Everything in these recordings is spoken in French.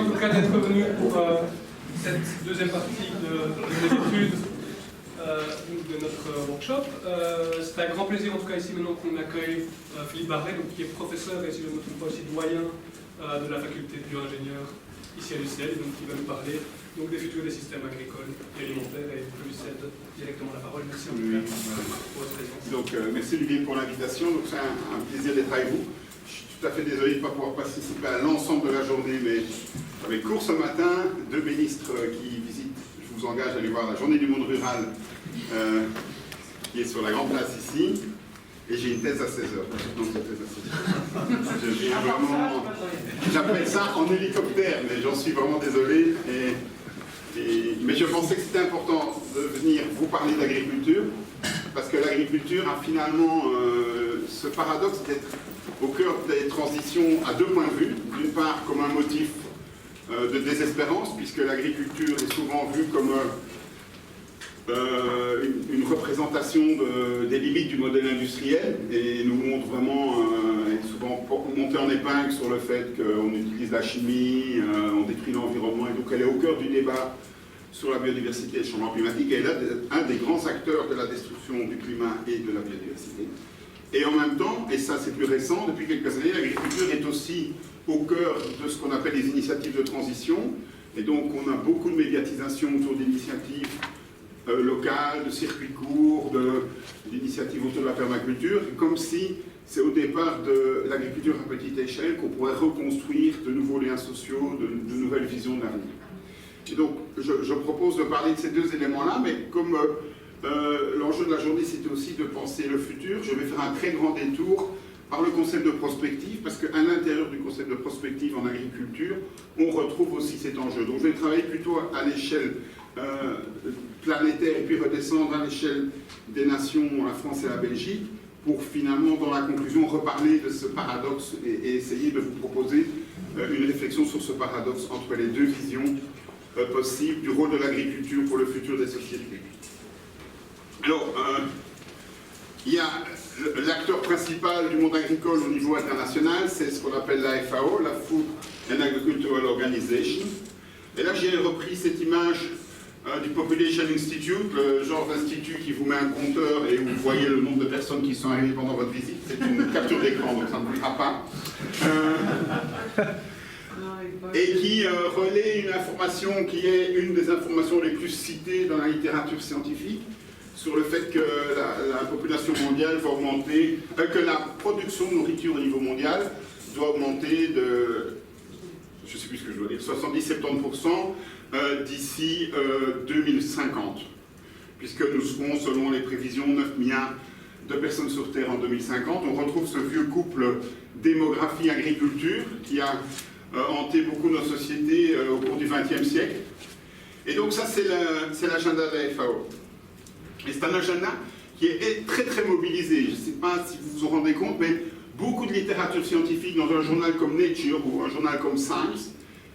en tout cas d'être venu pour cette deuxième partie de l'étude de notre workshop. C'est un grand plaisir en tout cas ici maintenant qu'on accueille Philippe Barret, donc, qui est professeur et si je ne me trompe pas aussi doyen de la faculté de bioingénieur ici à l'UCL, donc qui va nous parler donc, des futurs des systèmes agricoles et alimentaires, et je lui cède directement la parole. Merci en tout cas pour votre présence. Donc merci Olivier pour l'invitation, c'est un plaisir d'être avec vous. Je suis tout à fait désolé de ne pas pouvoir participer à l'ensemble de la journée, mais j'avais cours ce matin, deux ministres qui visitent, je vous engage à aller voir la journée du monde rural qui est sur la grande place ici, et j'ai une thèse à 16h. Je viens vraiment, j'appelle ça en hélicoptère, mais j'en suis vraiment désolé. Mais je pensais que c'était important de venir vous parler d'agriculture, parce que l'agriculture a finalement ce paradoxe d'être au cœur des transitions à deux points de vue. D'une part, comme un motif de désespérance, puisque l'agriculture est souvent vue comme une représentation des limites du modèle industriel, et nous montre vraiment, est souvent monté en épingle sur le fait qu'on utilise la chimie, on détruit l'environnement, et donc elle est au cœur du débat sur la biodiversité et le changement climatique, et elle est un des grands acteurs de la destruction du climat et de la biodiversité. Et en même temps, et ça c'est plus récent, depuis quelques années, l'agriculture est aussi au cœur de ce qu'on appelle les initiatives de transition, et donc on a beaucoup de médiatisation autour d'initiatives locales, de circuits courts, d'initiatives autour de la permaculture, comme si c'est au départ de l'agriculture à petite échelle qu'on pourrait reconstruire de nouveaux liens sociaux, de nouvelles visions de l'avenir. Et donc je propose de parler de ces deux éléments-là, mais comme l'enjeu de la journée c'était aussi de penser le futur, je vais faire un très grand détour par le concept de prospective, parce qu'à l'intérieur du concept de prospective en agriculture, on retrouve aussi cet enjeu. Donc je vais travailler plutôt à l'échelle planétaire et puis redescendre à l'échelle des nations, la France et la Belgique, pour finalement, dans la conclusion, reparler de ce paradoxe et essayer de vous proposer une réflexion sur ce paradoxe entre les deux visions possibles du rôle de l'agriculture pour le futur des sociétés. Alors, il y a l'acteur principal du monde agricole au niveau international, c'est ce qu'on appelle la FAO, la Food and Agricultural Organization. Et là, j'ai repris cette image du Population Institute, le genre d'institut qui vous met un compteur et où vous voyez le nombre de personnes qui sont arrivées pendant votre visite. C'est une capture d'écran, donc ça ne bougera pas. Et qui relaie une information qui est une des informations les plus citées dans la littérature scientifique, sur le fait que la population mondiale va augmenter, que la production de nourriture au niveau mondial doit augmenter de, je ne sais plus ce que je dois dire, 70-70% d'ici 2050, puisque nous serons, selon les prévisions, 9 milliards de personnes sur Terre en 2050. On retrouve ce vieux couple démographie-agriculture qui a hanté beaucoup nos sociétés au cours du XXe siècle. Et donc ça, c'est l'agenda de la FAO. Et c'est un agenda qui est très très mobilisé. Je ne sais pas si vous vous en rendez compte, mais beaucoup de littérature scientifique dans un journal comme Nature ou un journal comme Science,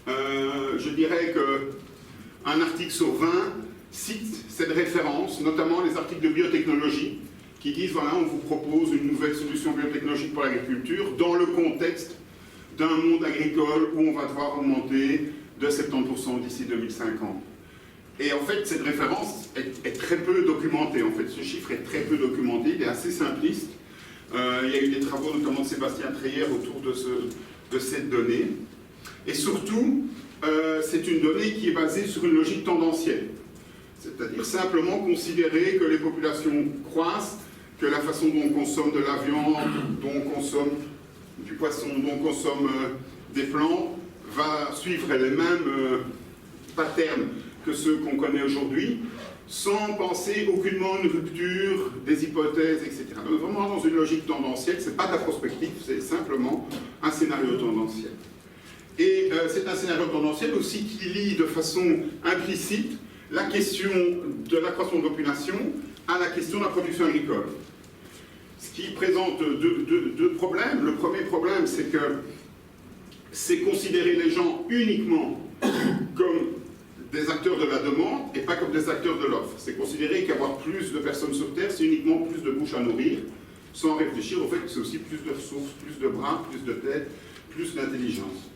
je dirais qu'un article sur 20 cite cette référence, notamment les articles de biotechnologie, qui disent, voilà, on vous propose une nouvelle solution biotechnologique pour l'agriculture dans le contexte d'un monde agricole où on va devoir augmenter de 70% d'ici 2050. Et en fait, cette référence est très peu documentée. En fait, ce chiffre est très peu documenté, il est assez simpliste. Il y a eu des travaux, notamment de Sébastien Treyer, autour de cette donnée. Et surtout, c'est une donnée qui est basée sur une logique tendancielle. C'est-à-dire simplement considérer que les populations croissent, que la façon dont on consomme de la viande, dont on consomme du poisson, dont on consomme des plantes, va suivre les mêmes patterns que ceux qu'on connaît aujourd'hui, sans penser aucunement une rupture des hypothèses, etc. Donc vraiment dans une logique tendancielle, ce n'est pas de la prospective, c'est simplement un scénario tendanciel. Et c'est un scénario tendanciel aussi qui lie de façon implicite la question de l'accroissement de population à la question de la production agricole. Ce qui présente deux problèmes. Le premier problème, c'est que c'est considérer les gens uniquement comme des acteurs de la demande et pas comme des acteurs de l'offre. C'est considérer qu'avoir plus de personnes sur Terre, c'est uniquement plus de bouches à nourrir, sans réfléchir au fait que c'est aussi plus de ressources, plus de bras, plus de têtes, plus d'intelligence.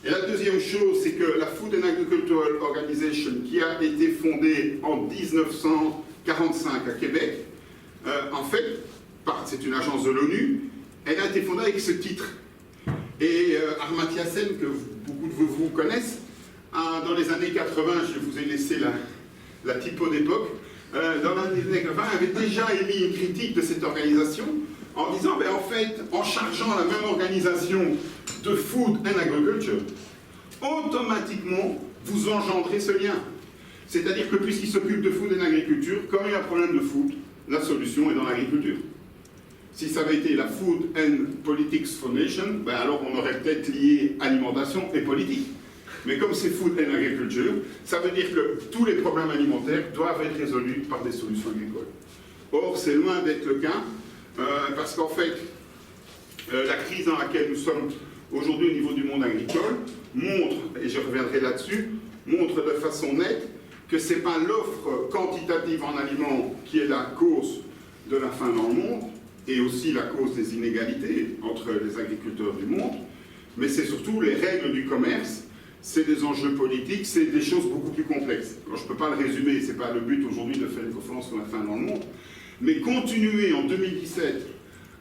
Et la deuxième chose, c'est que la Food and Agricultural Organization, qui a été fondée en 1945 à Québec, en fait, c'est une agence de l'ONU, elle a été fondée avec ce titre. Et Amartya Sen, que beaucoup de vous connaissent, dans les années 80, je vous ai laissé la typo d'époque, dans les années 80, avait déjà émis une critique de cette organisation en disant, ben, en fait, en chargeant la même organisation de Food and Agriculture, automatiquement, vous engendrez ce lien. C'est-à-dire que puisqu'il s'occupe de Food and Agriculture, quand il y a un problème de food, la solution est dans l'agriculture. Si ça avait été la Food and Politics Foundation, ben alors on aurait peut-être lié alimentation et politique. Mais comme c'est Food and Agriculture, ça veut dire que tous les problèmes alimentaires doivent être résolus par des solutions agricoles. Or, c'est loin d'être le cas, parce qu'en fait, la crise dans laquelle nous sommes aujourd'hui au niveau du monde agricole montre, et je reviendrai là-dessus, montre de façon nette que ce n'est pas l'offre quantitative en aliments qui est la cause de la faim dans le monde, et aussi la cause des inégalités entre les agriculteurs du monde, mais c'est surtout les règles du commerce, c'est des enjeux politiques, c'est des choses beaucoup plus complexes. Alors, je ne peux pas le résumer, ce n'est pas le but aujourd'hui de faire une conférence sur la faim dans le monde, mais continuer en 2017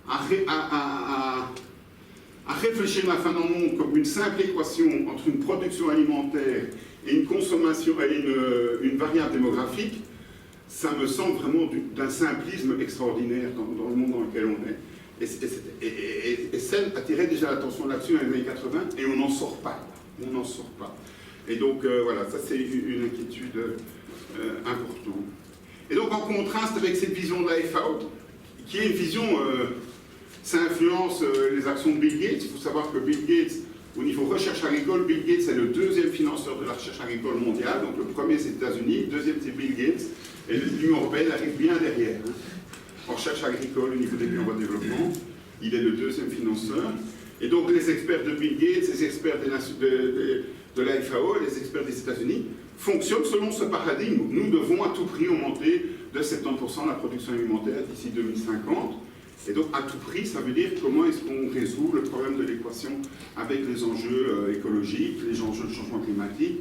à réfléchir à la faim dans le monde comme une simple équation entre une production alimentaire et une consommation et une variable démographique, ça me semble vraiment d'un simplisme extraordinaire dans le monde dans lequel on est. Et Sen attirait déjà l'attention là-dessus dans les années 80, et on n'en sort pas. On n'en sort pas. Et donc, voilà, ça c'est une inquiétude importante. Et donc, en contraste avec cette vision de la FAO, qui est une vision, ça influence les actions de Bill Gates. Il faut savoir que Bill Gates, au niveau recherche agricole, Bill Gates est le deuxième financeur de la recherche agricole mondiale. Donc, le premier c'est les États-Unis, le deuxième c'est Bill Gates, et l'Union européenne arrive bien derrière. En recherche agricole, au niveau des pays en voie de développement, il est le deuxième financeur. Et donc, les experts de Bill Gates, les experts de la FAO, les experts des États-Unis, fonctionnent selon ce paradigme. Nous devons à tout prix augmenter de 70% la production alimentaire d'ici 2050. Et donc, à tout prix, ça veut dire comment est-ce qu'on résout le problème de l'équation avec les enjeux écologiques, les enjeux de changement climatique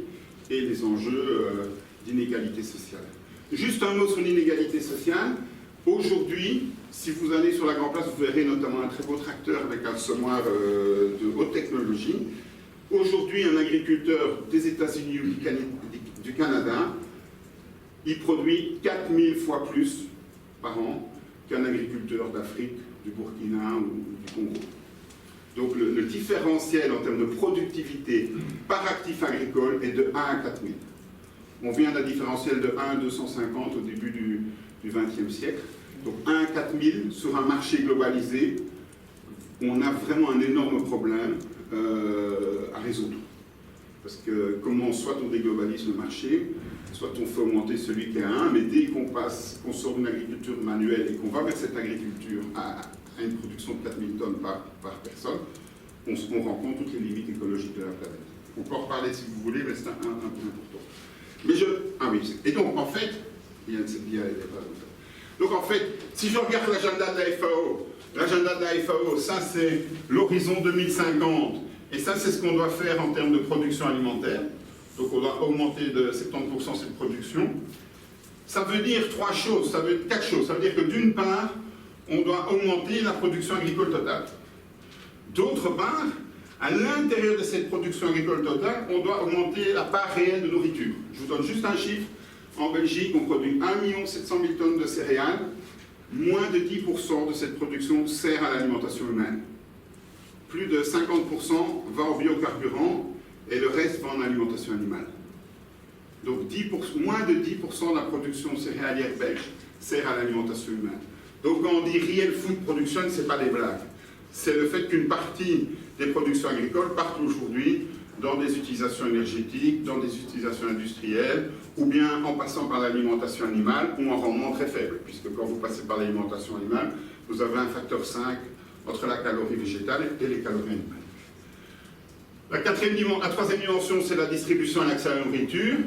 et les enjeux d'inégalité sociale. Juste un mot sur l'inégalité sociale. Aujourd'hui, si vous allez sur la Grande Place, vous verrez notamment un très beau tracteur avec un semoir de haute technologie. Aujourd'hui, un agriculteur des États-Unis ou du Canada, il produit 4000 fois plus par an qu'un agriculteur d'Afrique, du Burkina ou du Congo. Donc le différentiel en termes de productivité par actif agricole est de 1 à 4000. On vient d'un différentiel de 1 à 250 au début du XXe siècle. Donc 1 à 4000 sur un marché globalisé, on a vraiment un énorme problème à résoudre. Parce que comment soit on déglobalise le marché, soit on fait augmenter celui qui est à 1, mais dès qu'on sort d'une agriculture manuelle et qu'on va vers cette agriculture à une production de 4000 tonnes par personne, on rencontre toutes les limites écologiques de la planète. On peut en reparler si vous voulez, mais c'est un point important. Mais et donc en fait, donc en fait, si je regarde l'agenda de la FAO, ça c'est l'horizon 2050, et ça c'est ce qu'on doit faire en termes de production alimentaire. Donc on doit augmenter de 70% cette production. Ça veut dire quatre choses. Ça veut dire que d'une part, on doit augmenter la production agricole totale. D'autre part, à l'intérieur de cette production agricole totale, on doit augmenter la part réelle de nourriture. Je vous donne juste un chiffre. En Belgique, on produit 1 700 000 tonnes de céréales. Moins de 10% de cette production sert à l'alimentation humaine. Plus de 50% va en biocarburant et le reste va en alimentation animale. Donc moins de 10% de la production céréalière belge sert à l'alimentation humaine. Donc quand on dit real food production, ce n'est pas des blagues. C'est le fait qu'une partie des productions agricoles partent aujourd'hui dans des utilisations énergétiques, dans des utilisations industrielles, ou bien en passant par l'alimentation animale, ou en rendement très faible, puisque quand vous passez par l'alimentation animale, vous avez un facteur 5 entre la calorie végétale et les calories animales. La troisième dimension, c'est la distribution et l'accès à la nourriture.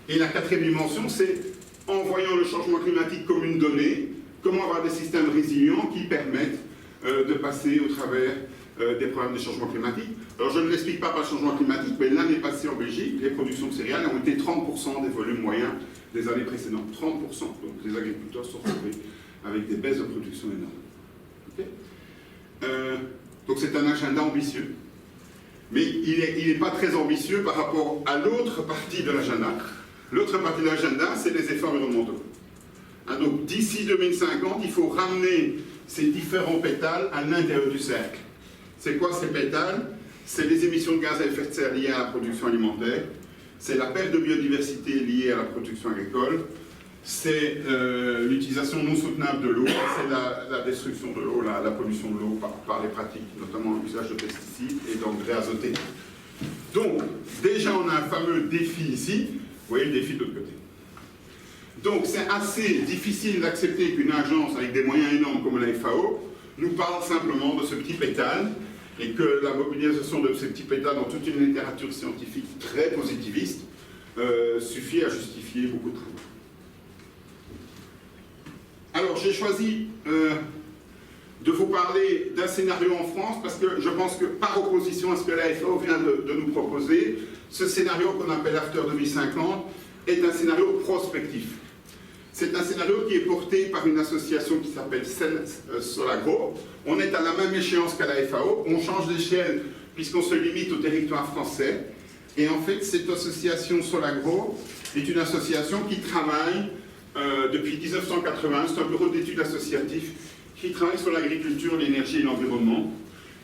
Et la quatrième dimension, c'est, en voyant le changement climatique comme une donnée, comment avoir des systèmes résilients qui permettent de passer au travers des problèmes de changement climatique. Alors je ne l'explique pas par le changement climatique, mais l'année passée en Belgique, les productions de céréales ont été 30% des volumes moyens des années précédentes. 30%. Donc les agriculteurs sont retrouvés avec des baisses de production énormes. Okay. Donc c'est un agenda ambitieux. Mais il n'est pas très ambitieux par rapport à l'autre partie de l'agenda. L'autre partie de l'agenda, c'est les efforts environnementaux. Hein, donc d'ici 2050, il faut ramener ces différents pétales à l'intérieur du cercle. C'est quoi ces pétales? C'est les émissions de gaz à effet de serre liées à la production alimentaire, c'est la perte de biodiversité liée à la production agricole, c'est l'utilisation non soutenable de l'eau, c'est la destruction de l'eau, la pollution de l'eau par les pratiques, notamment l'usage de pesticides et d'engrais azotés. Donc, déjà on a un fameux défi ici, vous voyez le défi de l'autre côté. Donc c'est assez difficile d'accepter qu'une agence avec des moyens énormes comme la FAO nous parle simplement de ce petit pétale, et que la mobilisation de ces petits pétales dans toute une littérature scientifique très positiviste suffit à justifier beaucoup de travaux. Alors j'ai choisi de vous parler d'un scénario en France parce que je pense que par opposition à ce que la FAO vient de nous proposer, ce scénario qu'on appelle After 2050 est un scénario prospectif. C'est un scénario qui est porté par une association qui s'appelle Solagro. On est à la même échéance qu'à la FAO, on change d'échelle puisqu'on se limite au territoire français. Et en fait, cette association Solagro est une association qui travaille depuis 1980, c'est un bureau d'études associatif qui travaille sur l'agriculture, l'énergie et l'environnement.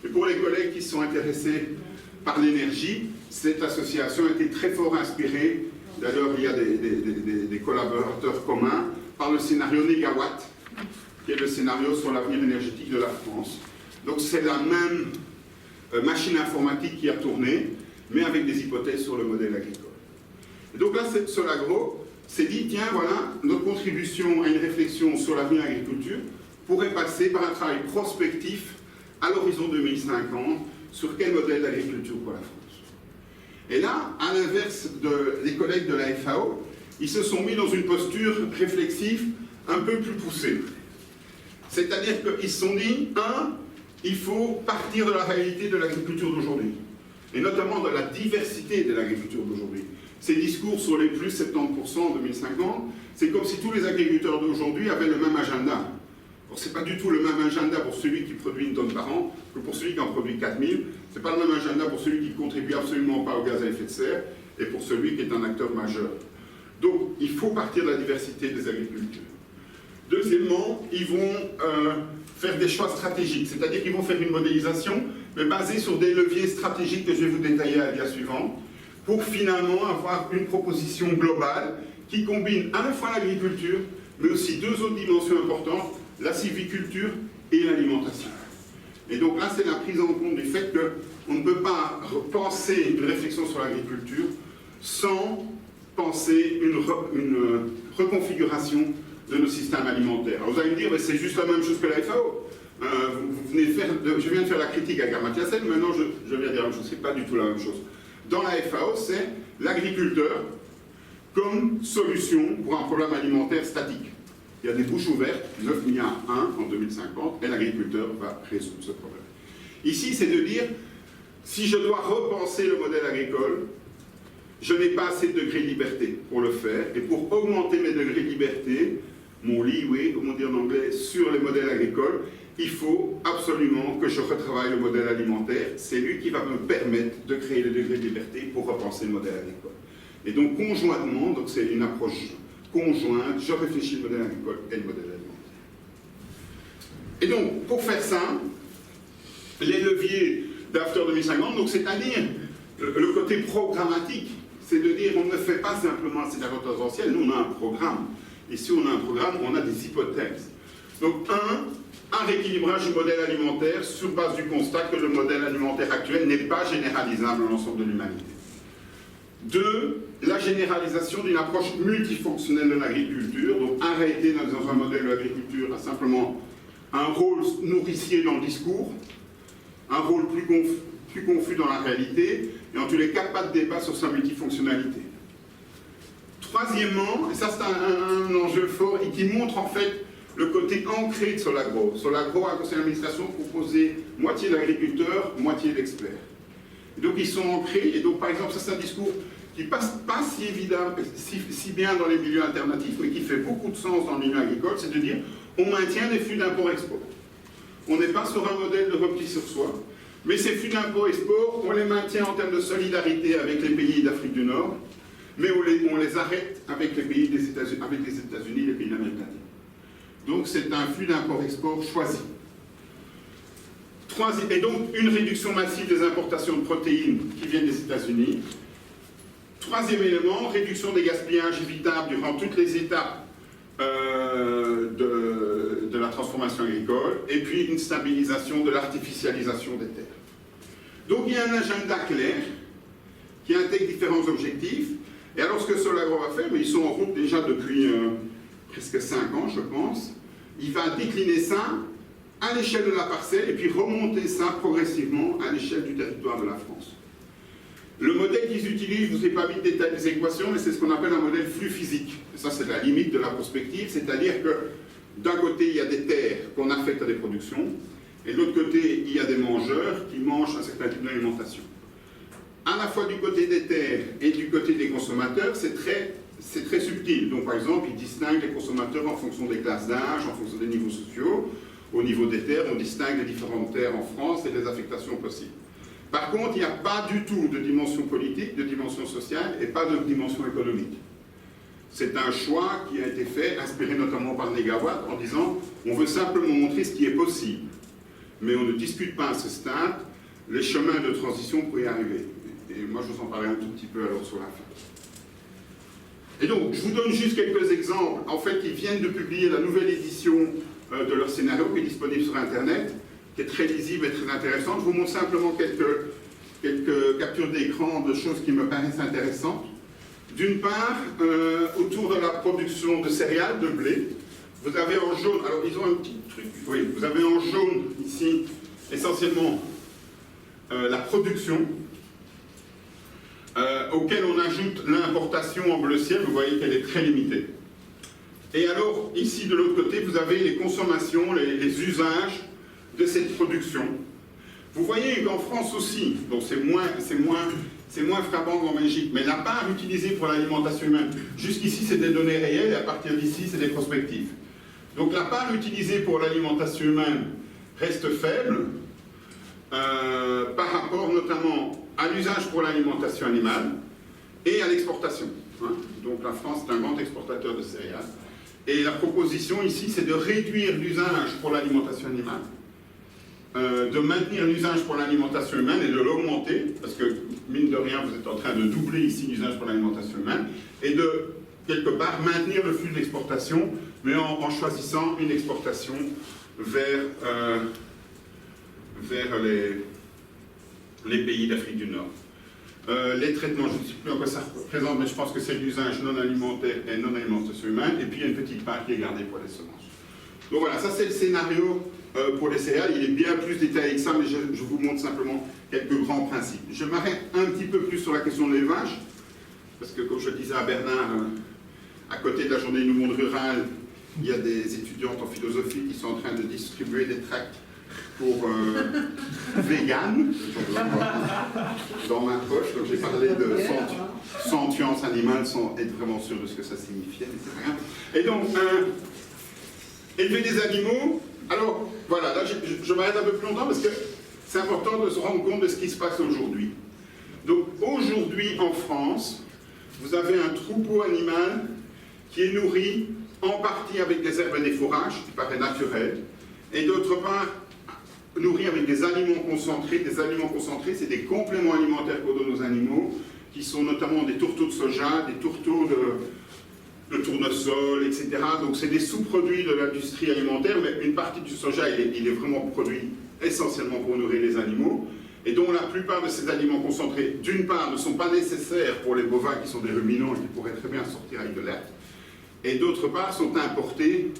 Et pour les collègues qui sont intéressés par l'énergie, cette association a été très fort inspirée. D'ailleurs, il y a des collaborateurs communs par le scénario Négawatt, qui est le scénario sur l'avenir énergétique de la France. Donc c'est la même machine informatique qui a tourné, mais avec des hypothèses sur le modèle agricole. Et donc là, Solagro s'est dit, tiens, voilà, notre contribution à une réflexion sur l'avenir de l'agriculture pourrait passer par un travail prospectif à l'horizon 2050 sur quel modèle d'agriculture pour la France. Et là, à l'inverse des collègues de la FAO, ils se sont mis dans une posture réflexive un peu plus poussée. C'est-à-dire qu'ils se sont dit, il faut partir de la réalité de l'agriculture d'aujourd'hui, et notamment de la diversité de l'agriculture d'aujourd'hui. Ces discours sur les plus 70% en 2050, c'est comme si tous les agriculteurs d'aujourd'hui avaient le même agenda. Ce n'est pas du tout le même agenda pour celui qui produit une tonne par an que pour celui qui en produit 4000. Ce n'est pas le même agenda pour celui qui ne contribue absolument pas au gaz à effet de serre et pour celui qui est un acteur majeur. Donc, il faut partir de la diversité des agricultures. Deuxièmement, ils vont faire des choix stratégiques, c'est-à-dire qu'ils vont faire une modélisation, mais basée sur des leviers stratégiques que je vais vous détailler à la dia suivante, pour finalement avoir une proposition globale qui combine à la fois l'agriculture, mais aussi deux autres dimensions importantes, la sylviculture et l'alimentation. Et donc là, c'est la prise en compte du fait qu'on ne peut pas penser une réflexion sur l'agriculture sans penser une reconfiguration de nos systèmes alimentaires. Alors vous allez me dire, c'est juste la même chose que la FAO. Je viens de faire la critique à Garmathiasen, maintenant je viens de dire la même chose, c'est pas du tout la même chose. Dans la FAO, c'est l'agriculteur comme solution pour un problème alimentaire statique. Il y a des bouches ouvertes, 9 milliards 1 en 2050, et l'agriculteur va résoudre ce problème. Ici, c'est de dire, si je dois repenser le modèle agricole, je n'ai pas assez de degrés de liberté pour le faire, et pour augmenter mes degrés de liberté, mon leeway, comme on dit en anglais, sur les modèles agricoles, il faut absolument que je retravaille le modèle alimentaire. C'est lui qui va me permettre de créer les degrés de liberté pour repenser le modèle agricole. Et donc, conjointement, donc c'est une approche conjointe, je réfléchis le modèle agricole et le modèle alimentaire. Et donc, pour faire ça, les leviers d'After 2050, donc c'est-à-dire le côté programmatique, c'est de dire on ne fait pas simplement un scénario tendentiel, nous on a un programme. Et si on a un programme, on a des hypothèses. Donc, un rééquilibrage du modèle alimentaire sur base du constat que le modèle alimentaire actuel n'est pas généralisable à l'ensemble de l'humanité. 2, la généralisation d'une approche multifonctionnelle de l'agriculture, donc arrêter dans un modèle de l'agriculture à simplement un rôle nourricier dans le discours, un rôle plus confus dans la réalité, et en tous les cas, pas de débat sur sa multifonctionnalité. Troisièmement, et ça c'est un enjeu fort, et qui montre en fait le côté ancré de Solagro. Solagro a un conseil d'administration composé moitié d'agriculteurs, moitié d'experts. Donc ils sont ancrés, et donc par exemple ça c'est un discours qui passe pas si évident, si bien dans les milieux alternatifs, mais qui fait beaucoup de sens dans le milieu agricole, c'est de dire on maintient des flux d'import-export. On n'est pas sur un modèle de repli sur soi, mais ces flux d'import-export, on les maintient en termes de solidarité avec les pays d'Afrique du Nord, mais on les arrête avec les pays des États-Unis, avec les États-Unis, les pays d'Amérique latine. Donc c'est un flux d'import-export choisi. Et donc une réduction massive des importations de protéines qui viennent des États-Unis. Troisième élément, réduction des gaspillages évitables durant toutes les étapes de la transformation agricole, et puis une stabilisation de l'artificialisation des terres. Donc il y a un agenda clair qui intègre différents objectifs. Et alors ce que Solagro va faire, mais ils sont en route déjà depuis presque 5 ans je pense, il va décliner ça à l'échelle de la parcelle et puis remonter ça progressivement à l'échelle du territoire de la France. Le modèle qu'ils utilisent, je ne vous ai pas mis de détails des équations, mais c'est ce qu'on appelle un modèle flux physique. Et ça, c'est la limite de la prospective, c'est-à-dire que d'un côté, il y a des terres qu'on affecte à des productions, et de l'autre côté, il y a des mangeurs qui mangent un certain type d'alimentation. À la fois du côté des terres et du côté des consommateurs, c'est très subtil. Donc, par exemple, ils distinguent les consommateurs en fonction des classes d'âge, en fonction des niveaux sociaux. Au niveau des terres, on distingue les différentes terres en France et les affectations possibles. Par contre, il n'y a pas du tout de dimension politique, de dimension sociale et pas de dimension économique. C'est un choix qui a été fait, inspiré notamment par Negawatt, en disant on veut simplement montrer ce qui est possible. Mais on ne discute pas à ce stade les chemins de transition pour y arriver. Et moi, je vous en parlerai un tout petit peu alors sur la fin. Et donc, je vous donne juste quelques exemples. En fait, ils viennent de publier la nouvelle édition de leur scénario qui est disponible sur Internet, qui est très lisible et très intéressante. Je vous montre simplement quelques captures d'écran de choses qui me paraissent intéressantes. D'une part, autour de la production de céréales, de blé, vous avez en jaune, alors ils ont un petit truc, oui, vous avez en jaune ici essentiellement la production, auquel on ajoute l'importation en bleu ciel, vous voyez qu'elle est très limitée. Et alors, ici de l'autre côté, vous avez les consommations, les usages de cette production. Vous voyez qu'en France aussi, donc c'est moins frappant qu'en Belgique, mais la part utilisée pour l'alimentation humaine, jusqu'ici c'est des données réelles et à partir d'ici c'est des prospectives. Donc la part utilisée pour l'alimentation humaine reste faible par rapport notamment à l'usage pour l'alimentation animale et à l'exportation. Donc la France est un grand exportateur de céréales. Et la proposition ici, c'est de réduire l'usage pour l'alimentation animale, de maintenir l'usage pour l'alimentation humaine et de l'augmenter, parce que, mine de rien, vous êtes en train de doubler ici l'usage pour l'alimentation humaine, et de, quelque part, maintenir le flux de l'exportation, mais en choisissant une exportation vers les pays d'Afrique du Nord. Les traitements, je ne sais plus en quoi ça représente, mais je pense que c'est l'usage non alimentaire et non alimentation humaine, et puis il y a une petite part qui est gardée pour les semences. Donc voilà, ça c'est le scénario pour les céréales. Il est bien plus détaillé que ça, mais je vous montre simplement quelques grands principes. Je m'arrête un petit peu plus sur la question de l'élevage, parce que comme je le disais à Bernard, à côté de la journée du monde rural, il y a des étudiantes en philosophie qui sont en train de distribuer des tracts pour vegan, dans ma poche, donc j'ai parlé de sentience animale sans être vraiment sûr de ce que ça signifiait, mais c'est pas grave. Et donc, élever des animaux, alors voilà, là je m'arrête un peu plus longtemps parce que c'est important de se rendre compte de ce qui se passe aujourd'hui. Donc aujourd'hui en France, vous avez un troupeau animal qui est nourri en partie avec des herbes et des fourrages, qui paraît naturel, et d'autre part nourri avec des aliments concentrés. Des aliments concentrés, c'est des compléments alimentaires qu'on donne aux animaux, qui sont notamment des tourteaux de soja, des tourteaux de tournesol, etc. Donc c'est des sous-produits de l'industrie alimentaire, mais une partie du soja, il est vraiment produit essentiellement pour nourrir les animaux, et dont la plupart de ces aliments concentrés, d'une part, ne sont pas nécessaires pour les bovins qui sont des ruminants et qui pourraient très bien sortir avec de l'herbe, et d'autre part, sont importés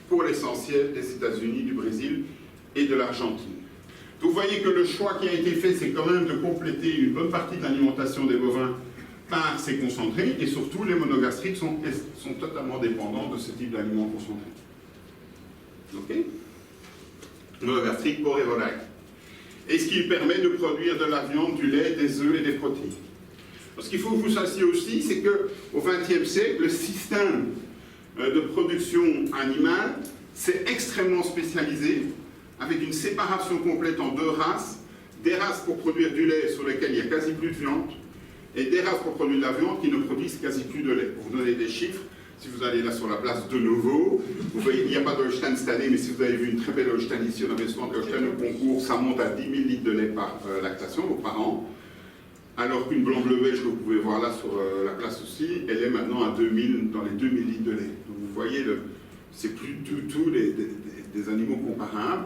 pour l'essentiel des États-Unis, du Brésil et de l'Argentine. Vous voyez que le choix qui a été fait, c'est quand même de compléter une bonne partie de l'alimentation des bovins par ces concentrés, et surtout les monogastriques sont totalement dépendants de ce type d'aliments concentrés. Ok ? Monogastriques, porc et volaille. et ce qui permet de produire de la viande, du lait, des œufs et des protéines. Ce qu'il faut que vous sachiez aussi, c'est qu'au XXe siècle, le système de production animale s'est extrêmement spécialisé, avec une séparation complète en deux races, des races pour produire du lait sur lesquelles il n'y a quasi plus de viande, et des races pour produire de la viande qui ne produisent quasi plus de lait. Pour vous donner des chiffres, si vous allez là sur la place de nouveau, vous voyez, il n'y a pas d'Holstein cette année, mais si vous avez vu une très belle Holstein ici, on avait souvent des Holstein au concours, ça monte à 10 000 litres de lait par lactation, donc par an. Alors qu'une blanc-bleu belge que vous pouvez voir là sur la place aussi, elle est maintenant à 2000, dans les 2000 litres de lait. Donc vous voyez, c'est plus du tout des animaux comparables.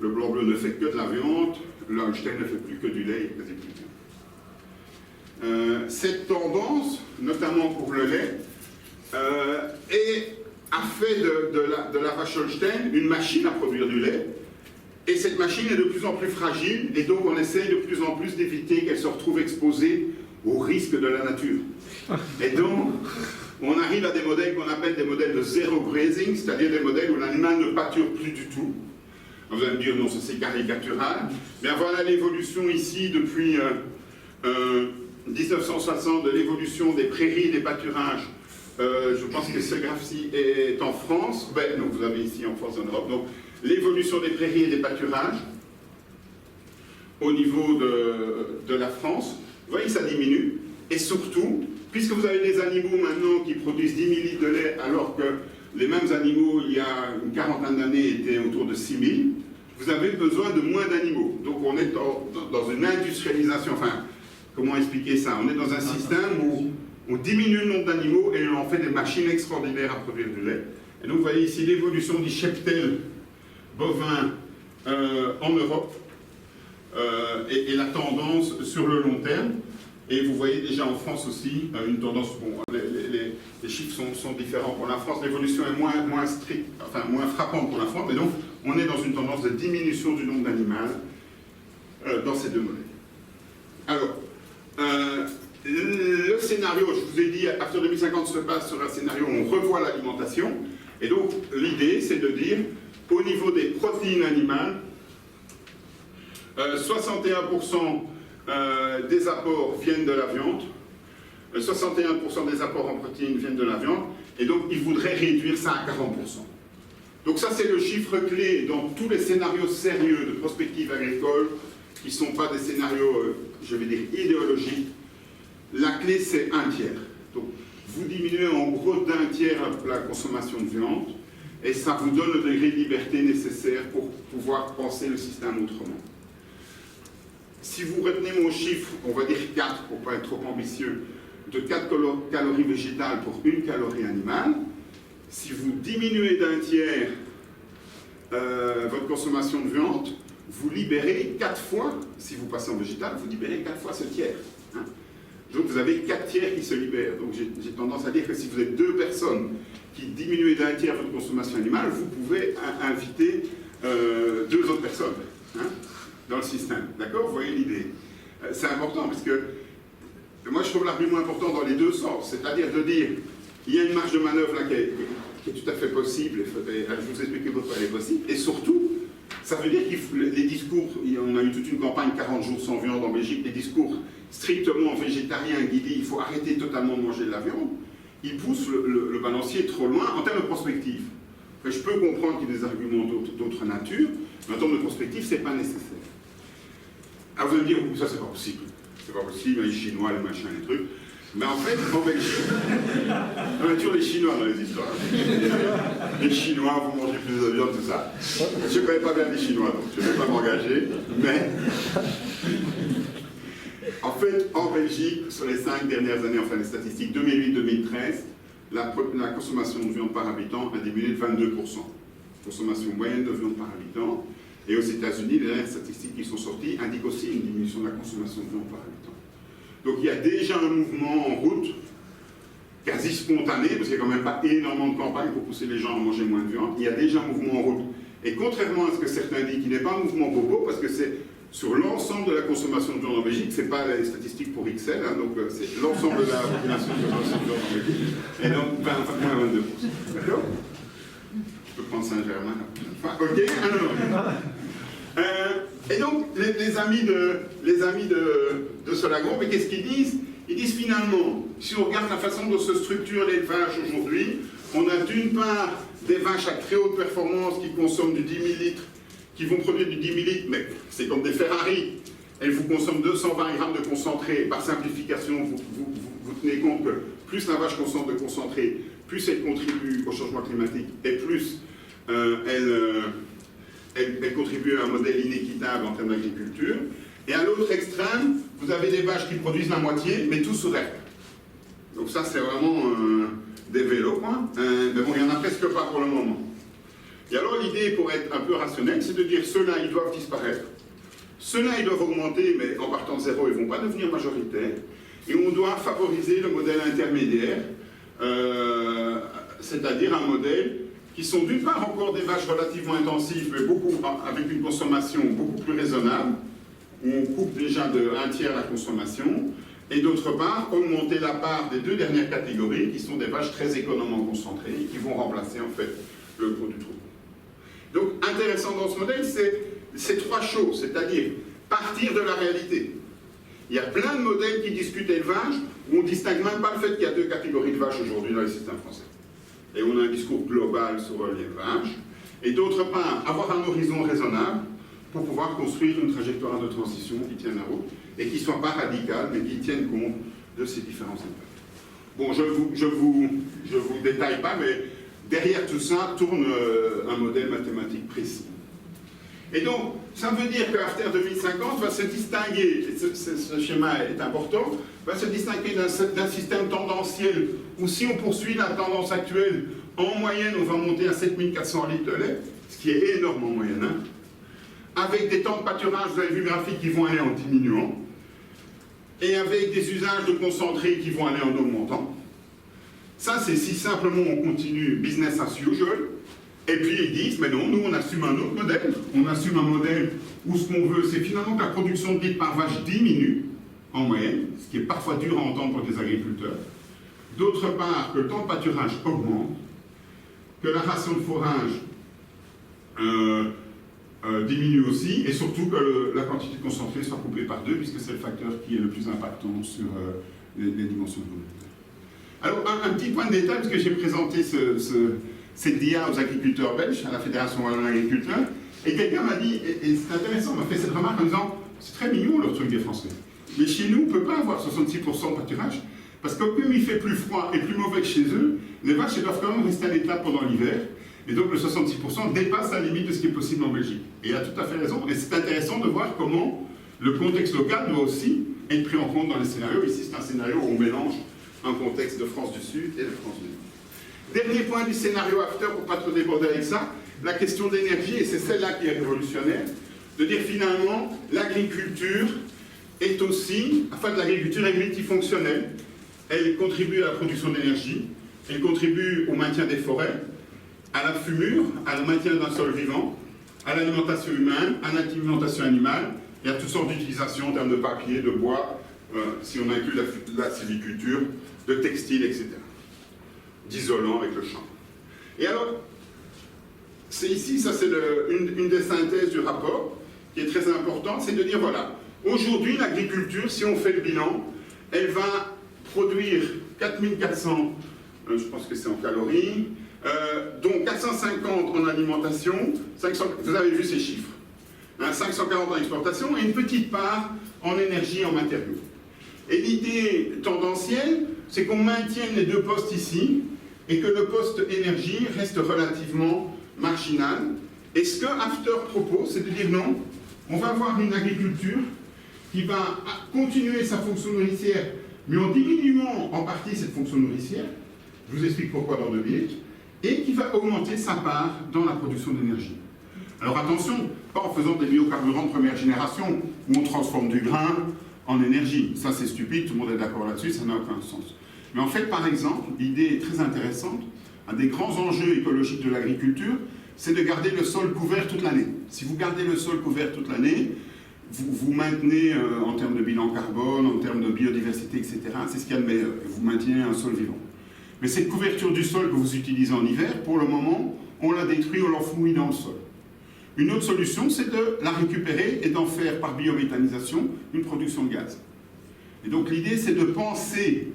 Le blanc-bleu ne fait que de la viande, le Holstein ne fait plus que du lait, il n'y a quasi plus de viande. Cette tendance, notamment pour le lait, a fait de la vache Holstein une machine à produire du lait. Et cette machine est de plus en plus fragile, et donc on essaye de plus en plus d'éviter qu'elle se retrouve exposée aux risques de la nature. Et donc, on arrive à des modèles qu'on appelle des modèles de zero grazing, c'est-à-dire des modèles où l'animal ne pâture plus du tout. Vous allez me dire, non, ça c'est caricatural, mais voilà l'évolution ici depuis 1960, de l'évolution des prairies et des pâturages. Je pense que ce graphe-ci est en France, ben, donc vous avez ici en France et en Europe, donc l'évolution des prairies et des pâturages au niveau de la France, vous voyez, ça diminue, et surtout, puisque vous avez des animaux maintenant qui produisent 10 000 litres de lait, alors que les mêmes animaux, il y a une quarantaine d'années, étaient autour de 6 000, vous avez besoin de moins d'animaux. Donc on est dans une industrialisation, enfin, comment expliquer ça? On est dans un système où on diminue le nombre d'animaux et on fait des machines extraordinaires à produire du lait. Et donc vous voyez ici l'évolution du cheptel bovin en Europe et la tendance sur le long terme. Et vous voyez déjà en France aussi une tendance, bon, les chiffres sont différents pour la France, l'évolution est moins stricte, enfin moins frappante pour la France, mais donc on est dans une tendance de diminution du nombre d'animaux dans ces deux modèles. Alors, le scénario, je vous ai dit, à partir de 2050 se passe sur un scénario où on revoit l'alimentation, et donc l'idée c'est de dire, au niveau des protéines animales, 61% des apports viennent de la viande, 61% des apports en protéines viennent de la viande, et donc ils voudraient réduire ça à 40%. Donc ça c'est le chiffre clé dans tous les scénarios sérieux de prospective agricole, qui ne sont pas des scénarios, je vais dire, idéologiques. La clé c'est un tiers. Donc vous diminuez en gros d'un tiers la consommation de viande, et ça vous donne le degré de liberté nécessaire pour pouvoir penser le système autrement. Si vous retenez mon chiffre, on va dire 4 pour ne pas être trop ambitieux, de 4 calories végétales pour 1 calorie animale, si vous diminuez d'un tiers votre consommation de viande, vous libérez 4 fois, si vous passez en végétal, vous libérez 4 fois ce tiers. Hein. Donc vous avez 4 tiers qui se libèrent. Donc j'ai tendance à dire que si vous êtes 2 personnes qui diminuent d'un tiers votre consommation animale, vous pouvez inviter 2 autres personnes. Hein, dans le système. D'accord? Vous voyez l'idée. C'est important parce que moi je trouve l'argument important dans les deux sens. C'est-à-dire de dire il y a une marge de manœuvre là qui est tout à fait possible, et je vous explique pourquoi elle est possible, et surtout, ça veut dire que les discours, on a eu toute une campagne 40 jours sans viande en Belgique, les discours strictement végétariens qui disent il faut arrêter totalement de manger de la viande, ils poussent le balancier trop loin en termes de prospective. Après, je peux comprendre qu'il y ait des arguments d'autre nature, mais en termes de prospective, ce n'est pas nécessaire. Alors vous allez me dire, ça c'est pas possible. C'est pas possible, les Chinois, les machins, les trucs. Mais en fait, en Belgique, on a toujours les Chinois dans les histoires. Les Chinois, vous mangez plus de viande, tout ça. Je ne connais pas bien les Chinois, donc je ne vais pas m'engager. Mais, en fait, en Belgique, sur les 5 dernières années, enfin les statistiques 2008-2013, la consommation de viande par habitant a diminué de 22%. Consommation moyenne de viande par habitant. Et aux États-Unis, les dernières statistiques qui sont sorties indiquent aussi une diminution de la consommation de viande par habitant. Donc il y a déjà un mouvement en route, quasi spontané, parce qu'il n'y a quand même pas énormément de campagnes pour pousser les gens à manger moins de viande. Il y a déjà un mouvement en route. Et contrairement à ce que certains disent, qui n'est pas un mouvement bobo, parce que c'est sur l'ensemble de la consommation de viande en Belgique, ce n'est pas les statistiques pour XL, hein, donc c'est l'ensemble de la population de consommation de viande en Belgique. Et donc, moins 22%. D'accord? Je peux prendre Saint-Germain. Enfin, ok? Alors, Et donc, les amis de Solagro, mais qu'est-ce qu'ils disent? Ils disent finalement, si on regarde la façon dont se structure l'élevage aujourd'hui, on a d'une part des vaches à très haute performance qui consomment du 10 000 litres, qui vont produire du 10 000 litres, mais c'est comme des Ferrari. Elles vous consomment 220 grammes de concentré. Par simplification, vous tenez compte que plus la vache consomme de concentré, plus elle contribue au changement climatique et plus elle contribue à un modèle inéquitable en termes d'agriculture. Et à l'autre extrême, vous avez des vaches qui produisent la moitié, mais tout sous REP. Donc ça, c'est vraiment des vélos, quoi. Mais bon, il n'y en a presque pas pour le moment. Et alors l'idée, pour être un peu rationnelle, c'est de dire ceux-là, ils doivent disparaître. Ceux-là, ils doivent augmenter, mais en partant de zéro, ils ne vont pas devenir majoritaires. Et on doit favoriser le modèle intermédiaire, c'est-à-dire un modèle qui sont d'une part encore des vaches relativement intensives, mais avec une consommation beaucoup plus raisonnable, où on coupe déjà de 1/3 la consommation, et d'autre part, augmenter la part des deux dernières catégories, qui sont des vaches très économement concentrées, et qui vont remplacer en fait le gros du troupeau. Donc, intéressant dans ce modèle, c'est ces trois choses, c'est-à-dire partir de la réalité. Il y a plein de modèles qui discutent élevage, où on ne distingue même pas le fait qu'il y a deux catégories de vaches aujourd'hui dans les systèmes français. Et on a un discours global sur l'élevage. Et d'autre part, avoir un horizon raisonnable pour pouvoir construire une trajectoire de transition qui tienne la route et qui ne soit pas radicale, mais qui tienne compte de ces différents impacts. Bon, je vous détaille pas, mais derrière tout ça tourne un modèle mathématique précis. Et donc, ça veut dire que After 2050 va se distinguer, et ce schéma est important, va se distinguer d'un système tendanciel où si on poursuit la tendance actuelle, en moyenne, on va monter à 7400 litres de lait, ce qui est énorme en moyenne, hein, avec des temps de pâturage, vous avez vu le graphique, qui vont aller en diminuant, et avec des usages de concentrés qui vont aller en augmentant. Ça, c'est si simplement on continue business as usual. Et puis ils disent, mais non, nous on assume un autre modèle. On assume un modèle où ce qu'on veut, c'est finalement que la production de litres par vache diminue, en moyenne, ce qui est parfois dur à entendre pour des agriculteurs. D'autre part, que le temps de pâturage augmente, que la ration de fourrage diminue aussi, et surtout que la quantité de concentré soit coupée par deux, puisque c'est le facteur qui est le plus impactant sur les dimensions de volume. Alors, un petit point de détail, parce que j'ai présenté cette dia aux agriculteurs belges, à la Fédération Wallonne Agriculteurs, et quelqu'un m'a dit, et c'est intéressant, m'a fait cette remarque en disant, c'est très mignon le truc des Français, mais chez nous, on ne peut pas avoir 66% de pâturage, parce que comme il fait plus froid et plus mauvais que chez eux, les vaches elles doivent quand même rester à l'état pendant l'hiver, et donc le 66% dépasse la limite de ce qui est possible en Belgique. Et il a tout à fait raison, et c'est intéressant de voir comment le contexte local doit aussi être pris en compte dans les scénarios. Ici, c'est un scénario où on mélange un contexte de France du Sud et de France du Nord. Dernier point du scénario After, pour ne pas trop déborder avec ça, la question d'énergie, et c'est celle-là qui est révolutionnaire, de dire finalement, l'agriculture est aussi, enfin l'agriculture est multifonctionnelle, elle contribue à la production d'énergie, elle contribue au maintien des forêts, à la fumure, à le maintien d'un sol vivant, à l'alimentation humaine, à l'alimentation animale, et à toutes sortes d'utilisations en termes de papier, de bois, si on inclut la sylviculture, de textile, etc. D'isolant avec le champ. Et alors, c'est ici, ça c'est une des synthèses du rapport, qui est très importante, c'est de dire, voilà, aujourd'hui l'agriculture, si on fait le bilan, elle va produire 4400, je pense que c'est en calories, dont 450 en alimentation, 500, vous avez vu ces chiffres, hein, 540 en exportation, et une petite part en énergie, en matériaux. Et l'idée tendancielle, c'est qu'on maintienne les deux postes ici, et que le poste énergie reste relativement marginal. Et ce que After propose, c'est de dire non, on va avoir une agriculture qui va continuer sa fonction nourricière, mais en diminuant en partie cette fonction nourricière, je vous explique pourquoi dans 2 minutes, et qui va augmenter sa part dans la production d'énergie. Alors attention, pas en faisant des biocarburants de première génération, où on transforme du grain en énergie. Ça c'est stupide, tout le monde est d'accord là-dessus, ça n'a aucun sens. Mais en fait, par exemple, l'idée est très intéressante, un des grands enjeux écologiques de l'agriculture, c'est de garder le sol couvert toute l'année. Si vous gardez le sol couvert toute l'année, vous maintenez en termes de bilan carbone, en termes de biodiversité, etc., c'est ce qu'il y a de meilleur, vous maintenez un sol vivant. Mais cette couverture du sol que vous utilisez en hiver, pour le moment, on la détruit, on l'enfouit dans le sol. Une autre solution, c'est de la récupérer et d'en faire par biométhanisation une production de gaz. Et donc l'idée, c'est de penser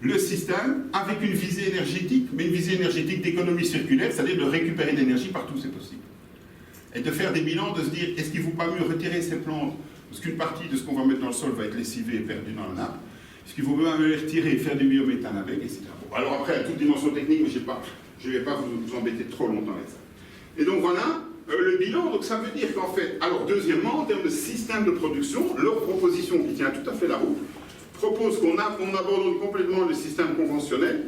le système avec une visée énergétique, mais une visée énergétique d'économie circulaire, c'est-à-dire de récupérer de l'énergie partout où c'est possible. Et de faire des bilans, de se dire, est-ce qu'il ne vaut pas mieux retirer ces plantes, parce qu'une partie de ce qu'on va mettre dans le sol va être lessivée et perdue dans la nappe, est-ce qu'il vaut mieux les retirer et faire du biométhane avec, etc. Bon, alors après, à toute dimension technique, mais je ne vais pas vous embêter trop longtemps avec ça. Et donc voilà, le bilan, donc ça veut dire qu'en fait, alors deuxièmement, en termes de système de production, leur proposition qui tient tout à fait la route, propose qu'on abandonne complètement le système conventionnel,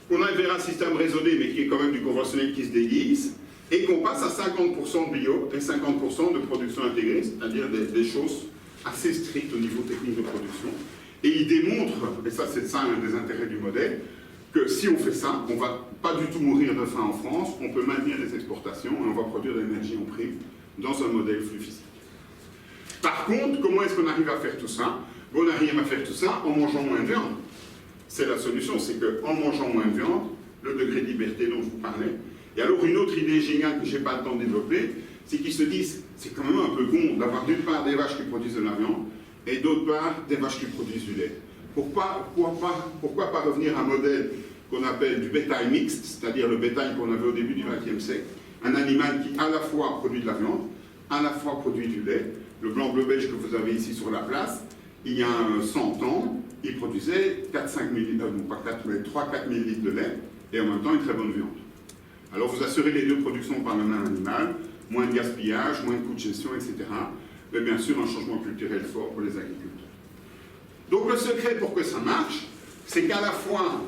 qu'on aille vers un système raisonné, mais qui est quand même du conventionnel qui se déguise, et qu'on passe à 50% de bio et 50% de production intégrée, c'est-à-dire des choses assez strictes au niveau technique de production. Et il démontre, et ça c'est ça un des intérêts du modèle, que si on fait ça, on ne va pas du tout mourir de faim en France, on peut maintenir les exportations et on va produire de l'énergie en prime dans un modèle flux physique. Par contre, comment est-ce qu'on arrive à faire tout ça? On arrive à faire tout ça en mangeant moins de viande. C'est la solution, c'est qu'en mangeant moins de viande, le degré de liberté dont je vous parlais. Et alors une autre idée géniale que je n'ai pas le temps de développer, c'est qu'ils se disent, c'est quand même un peu con d'avoir d'une part des vaches qui produisent de la viande, et d'autre part des vaches qui produisent du lait. Pourquoi pas revenir à un modèle qu'on appelle du bétail mixte, c'est-à-dire le bétail qu'on avait au début du XXe siècle, un animal qui à la fois produit de la viande, à la fois produit du lait. Le blanc-bleu belge que vous avez ici sur la place, il y a 100 ans, il produisait 4-5 millilitres, non pas 4, mais 3-4 millilitres de lait, et en même temps une très bonne viande. Alors vous assurez les deux productions par le même animal, moins de gaspillage, moins de coûts de gestion, etc. Mais bien sûr un changement culturel fort pour les agriculteurs. Donc le secret pour que ça marche, c'est qu'à la fois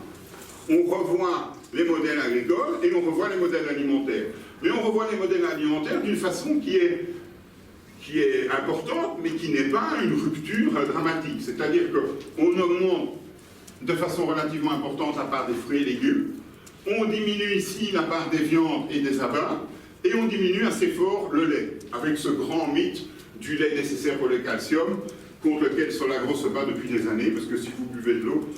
on revoit les modèles agricoles et on revoit les modèles alimentaires. Mais on revoit les modèles alimentaires d'une façon qui est importante, mais qui n'est pas une rupture dramatique. C'est-à-dire qu'on augmente de façon relativement importante la part des fruits et légumes, on diminue ici la part des viandes et des abats, et on diminue assez fort le lait, avec ce grand mythe du lait nécessaire pour le calcium, contre lequel Solagro se bat depuis des années, parce que si vous buvez de l'eau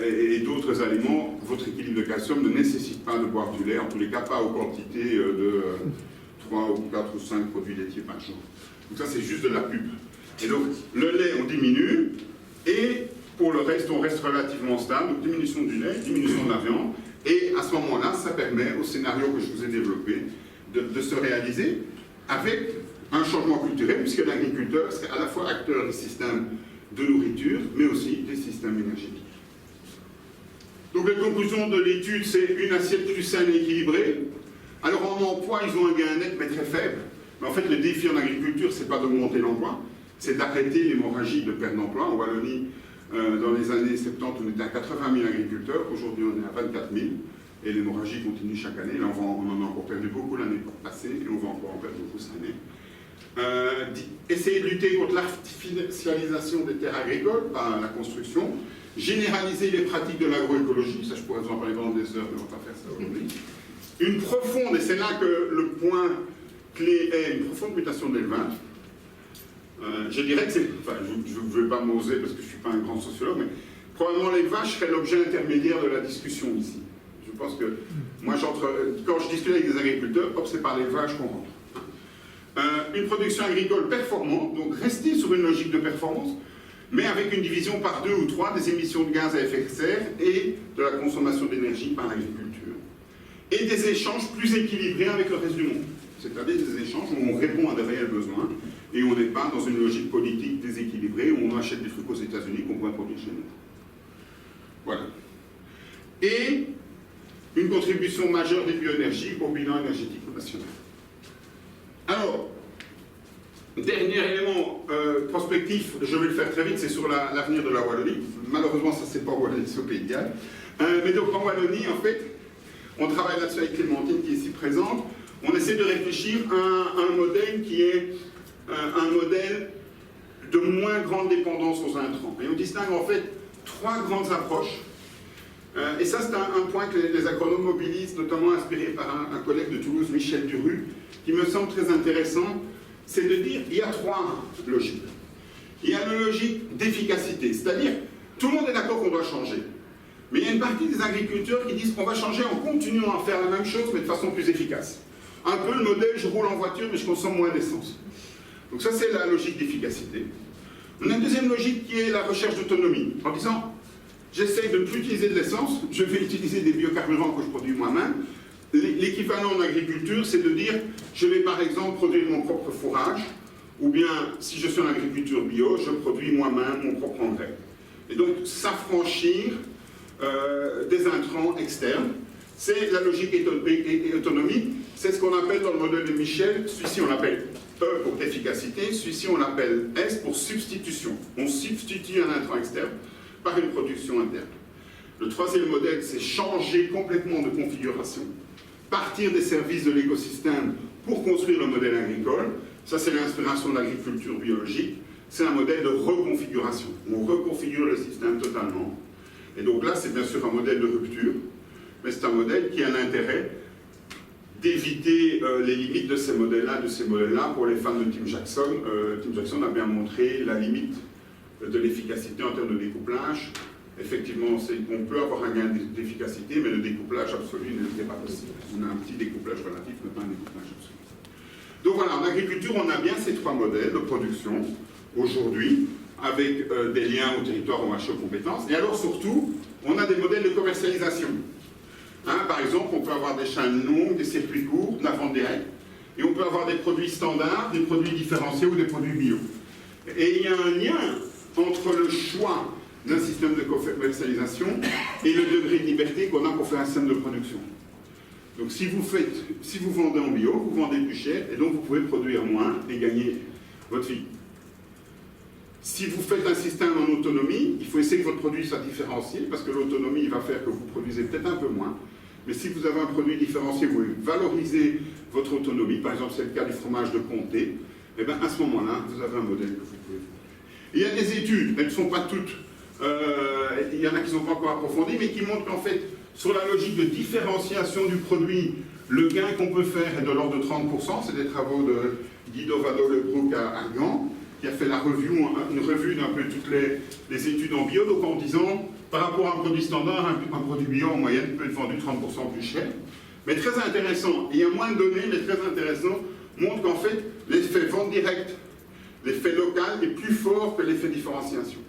et d'autres aliments, votre équilibre de calcium ne nécessite pas de boire du lait, en tous les cas pas aux quantités de 3 ou 4 ou 5 produits laitiers par jour. Donc ça c'est juste de la pub. Et donc le lait on diminue, et pour le reste on reste relativement stable, donc diminution du lait, diminution de la viande, et à ce moment-là ça permet au scénario que je vous ai développé de se réaliser avec un changement culturel, puisque l'agriculteur serait à la fois acteur des systèmes de nourriture, mais aussi des systèmes énergétiques. Donc les conclusions de l'étude, c'est une assiette plus saine et équilibrée. Alors en emploi, ils ont un gain net, mais très faible. Mais en fait, le défi en agriculture, c'est pas d'augmenter l'emploi, c'est d'arrêter l'hémorragie de perte d'emploi. En Wallonie, dans les années 70, on était à 80 000 agriculteurs, aujourd'hui on est à 24 000, et l'hémorragie continue chaque année. Là, on en a encore perdu beaucoup l'année passée, et on va encore en perdre beaucoup cette année. Essayer de lutter contre l'artificialisation des terres agricoles par la construction, généraliser les pratiques de l'agroécologie, ça je pourrais vous en parler pendant des heures, mais on va pas faire ça aujourd'hui. Une profonde, et c'est là que le point clé est, une profonde mutation de l'élevage. Je dirais que c'est, enfin je ne vais pas m'oser parce que je ne suis pas un grand sociologue, mais probablement l'élevage serait l'objet intermédiaire de la discussion ici. Je pense que, moi quand je discute avec des agriculteurs, hop, c'est par l'élevage qu'on rentre. Une production agricole performante, donc rester sur une logique de performance, mais avec une division par 2 ou 3 des émissions de gaz à effet de serre et de la consommation d'énergie par l'agriculture. Et des échanges plus équilibrés avec le reste du monde. C'est-à-dire des échanges où on répond à des réels besoins et on n'est pas dans une logique politique déséquilibrée où on achète des trucs aux États-Unis qu'on pourrait produire chez nous. Voilà. Et une contribution majeure des bioénergies au bilan énergétique national. Alors, dernier élément prospectif, je vais le faire très vite, c'est sur l'avenir de la Wallonie. Malheureusement, ça c'est pas en Wallonie, c'est au Pays de Galles. Mais donc en Wallonie, en fait, on travaille là-dessus avec Clémentine qui est ici présente. On essaie de réfléchir à un modèle qui est un modèle de moins grande dépendance aux intrants. Et on distingue en fait 3 grandes approches. Et ça, c'est un point que les agronomes mobilisent, notamment inspiré par un collègue de Toulouse, Michel Duru, qui me semble très intéressant, c'est de dire qu'il y a 3 logiques. Il y a une logique d'efficacité, c'est-à-dire tout le monde est d'accord qu'on doit changer. Mais il y a une partie des agriculteurs qui disent qu'on va changer en continuant à faire la même chose, mais de façon plus efficace. un peu le modèle, je roule en voiture, mais je consomme moins d'essence. Donc ça, c'est la logique d'efficacité. On a une deuxième logique qui est la recherche d'autonomie, en disant, j'essaye de ne plus utiliser de l'essence, je vais utiliser des biocarburants que je produis moi-même. L'équivalent en agriculture, c'est de dire, je vais par exemple produire mon propre fourrage, ou bien, si je suis en agriculture bio, je produis moi-même mon propre engrais. Et donc, s'affranchir des intrants externes, c'est la logique autonomie, c'est ce qu'on appelle dans le modèle de Michel, celui-ci on l'appelle E pour efficacité, celui-ci on l'appelle S pour substitution. On substitue un intrant externe par une production interne. Le troisième modèle, c'est changer complètement de configuration, partir des services de l'écosystème pour construire le modèle agricole. Ça, c'est l'inspiration de l'agriculture biologique. C'est un modèle de reconfiguration. On reconfigure le système totalement. Et donc là, c'est bien sûr un modèle de rupture, mais c'est un modèle qui a l'intérêt d'éviter les limites de ces modèles-là, Pour les fans de Tim Jackson, Tim Jackson a bien montré la limite de l'efficacité en termes de découplage. Effectivement, on peut avoir un gain d'efficacité, mais le découplage absolu n'est pas possible. On a un petit découplage relatif, mais pas un découplage absolu. Donc voilà, en agriculture, on a bien ces trois modèles de production, aujourd'hui, avec des liens au territoire, au marché, aux compétences. Et alors surtout, on a des modèles de commercialisation. Par exemple, on peut avoir des chaînes longues, des circuits courts, de la vente directe, et on peut avoir des produits standards, des produits différenciés ou des produits bio. Et il y a un lien entre le choix d'un système de commercialisation et le degré de liberté qu'on a pour faire un système de production. Donc si vous vendez en bio, vous vendez plus cher, et donc vous pouvez produire moins et gagner votre vie. Si vous faites un système en autonomie, il faut essayer que votre produit soit différencié, parce que l'autonomie va faire que vous produisez peut-être un peu moins. Mais si vous avez un produit différencié, vous valorisez votre autonomie, par exemple c'est le cas du fromage de comté, et bien à ce moment-là, vous avez un modèle que vous pouvez faire. Il y a des études, elles ne sont pas toutes, il y en a qui ne sont pas encore approfondies, mais qui montrent qu'en fait, sur la logique de différenciation du produit, le gain qu'on peut faire est de l'ordre de 30%, c'est des travaux de Guido Vado-Lebrook à Gand, qui a fait une revue d'un peu toutes les études en bio, donc en disant, par rapport à un produit standard, un produit bio en moyenne peut être vendu 30% plus cher. Mais très intéressant, il y a moins de données, mais très intéressant, montre qu'en fait, l'effet vente directe, l'effet local est plus fort que l'effet différenciation.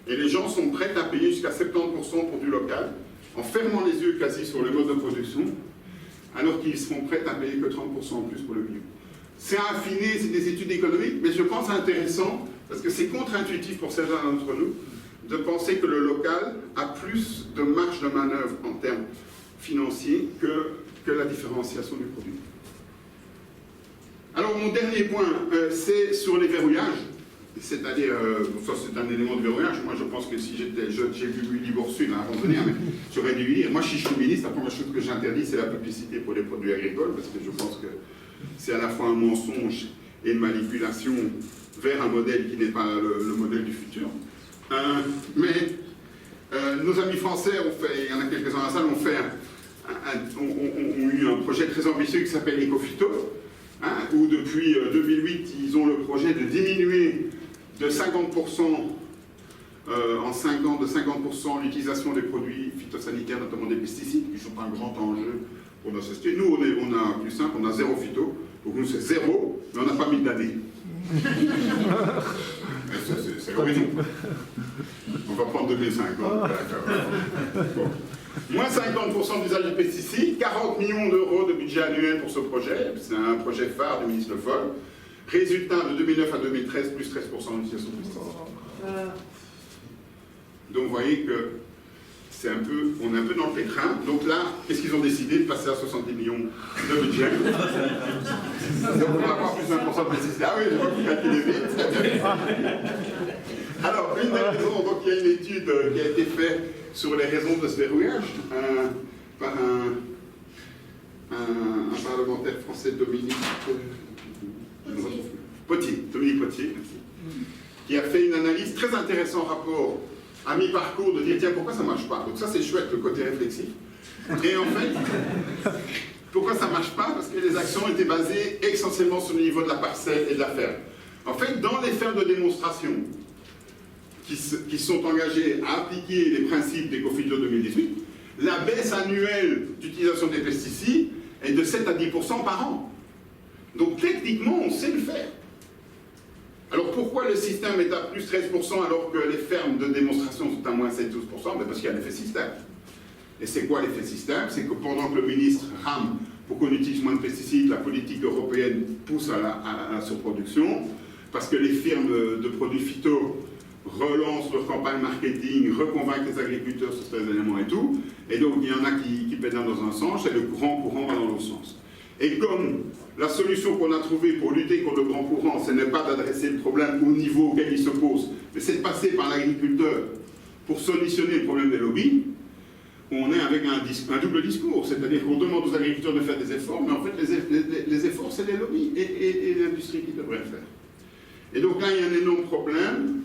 Et les gens sont prêts à payer jusqu'à 70% pour du local, en fermant les yeux quasi sur le mode de production, alors qu'ils seront prêts à payer que 30% en plus pour le bio. C'est à affiner, c'est des études économiques, mais je pense intéressant, parce que c'est contre-intuitif pour certains d'entre nous, de penser que le local a plus de marge de manœuvre en termes financiers que la différenciation du produit. Alors mon dernier point, c'est sur les verrouillages, c'est-à-dire, ça c'est un élément de verrouillage, moi je pense que si j'étais jeune, j'ai vu Libor Sud avant de venir, mais j'aurais dû lire. Moi je suis chauviniste, la première chose que j'interdis c'est la publicité pour les produits agricoles, parce que je pense que c'est à la fois un mensonge et une manipulation vers un modèle qui n'est pas le modèle du futur. Nos amis français ont fait, il y en a quelques-uns dans la salle, ont eu un projet très ambitieux qui s'appelle Ecophyto, où depuis 2008, ils ont le projet de diminuer de 50% en 5 ans, de 50% l'utilisation des produits phytosanitaires, notamment des pesticides, qui sont un grand enjeu pour nos sociétés. Nous, on a plus simple, on a zéro phyto, donc nous c'est zéro, mais on n'a pas mis d'année. C'est horrible. On va prendre 2050. Bon. Moins 50% d'usage de pesticides, 40 millions d'euros de budget annuel pour ce projet, c'est un projet phare du ministre Le Foll. Résultat de 2009 à 2013, plus 13% d'utilisation de pesticides. Donc vous voyez que on est un peu dans le pétrin. Donc là, qu'est-ce qu'ils ont décidé? De passer à 70 millions de budget. Donc on va avoir plus de 20% de pesticides. Ah oui, je vois que vous calculez vite. Alors, une des raisons, donc il y a une étude qui a été faite sur les raisons de ce verrouillage par un parlementaire français, Dominique Potier, qui a fait une analyse très intéressante rapport à mi-parcours de dire tiens, pourquoi ça ne marche pas? Donc ça c'est chouette, le côté réflexif. Et en fait, pourquoi ça ne marche pas? Parce que les actions étaient basées essentiellement sur le niveau de la parcelle et de la ferme. En fait, dans les fermes de démonstration qui sont engagées à appliquer les principes d'Ecophyto 2018, la baisse annuelle d'utilisation des pesticides est de 7 à 10% par an. Donc techniquement, on sait le faire. Alors pourquoi le système est à plus 13% alors que les fermes de démonstration sont à moins 7-12%? Parce qu'il y a l'effet système. Et c'est quoi l'effet système? C'est que pendant que le ministre rame pour qu'on utilise moins de pesticides, la politique européenne pousse à la surproduction, parce que les firmes de produits phyto relancent leur campagne marketing, reconvainquent les agriculteurs sur ces éléments et tout, et donc il y en a qui pédalent dans un sens, et le grand courant va dans l'autre sens. Et comme la solution qu'on a trouvée pour lutter contre le grand courant, ce n'est pas d'adresser le problème au niveau auquel il se pose, mais c'est de passer par l'agriculteur pour solutionner le problème des lobbies, on est avec un double discours, c'est-à-dire qu'on demande aux agriculteurs de faire des efforts, mais en fait les efforts c'est les lobbies et l'industrie qui devraient le faire. Et donc là il y a un énorme problème,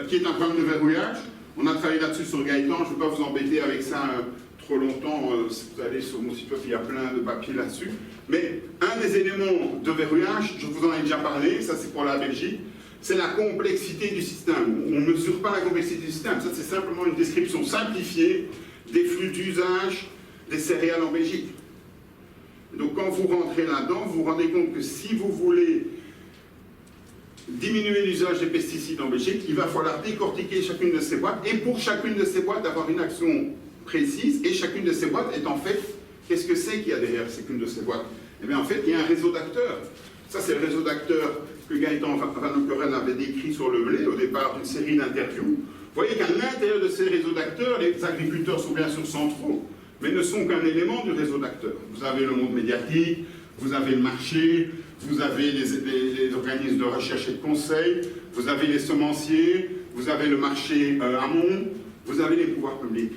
qui est un problème de verrouillage. On a travaillé là-dessus sur Gaëtan, je ne vais pas vous embêter avec ça trop longtemps, si vous allez sur mon site web, il y a plein de papiers là-dessus. Mais un des éléments de verrouillage, je vous en ai déjà parlé, ça c'est pour la Belgique, c'est la complexité du système. On ne mesure pas la complexité du système, ça c'est simplement une description simplifiée des flux d'usage des céréales en Belgique. Donc quand vous rentrez là-dedans, vous vous rendez compte que si vous voulez diminuer l'usage des pesticides en Belgique, il va falloir décortiquer chacune de ces boîtes, et pour chacune de ces boîtes avoir une action précise, et chacune de ces boîtes est en fait, qu'est-ce que c'est qu'il y a derrière chacune de ces boîtes? Eh bien en fait, il y a un réseau d'acteurs. Ça c'est le réseau d'acteurs que Gaëtan Van Ockeren avait décrit sur le blé au départ d'une série d'interviews. Vous voyez qu'à l'intérieur de ces réseaux d'acteurs, les agriculteurs sont bien sûr centraux, mais ne sont qu'un élément du réseau d'acteurs. Vous avez le monde médiatique, vous avez le marché, vous avez les organismes de recherche et de conseil, vous avez les semenciers, vous avez le marché amont, vous avez les pouvoirs publics.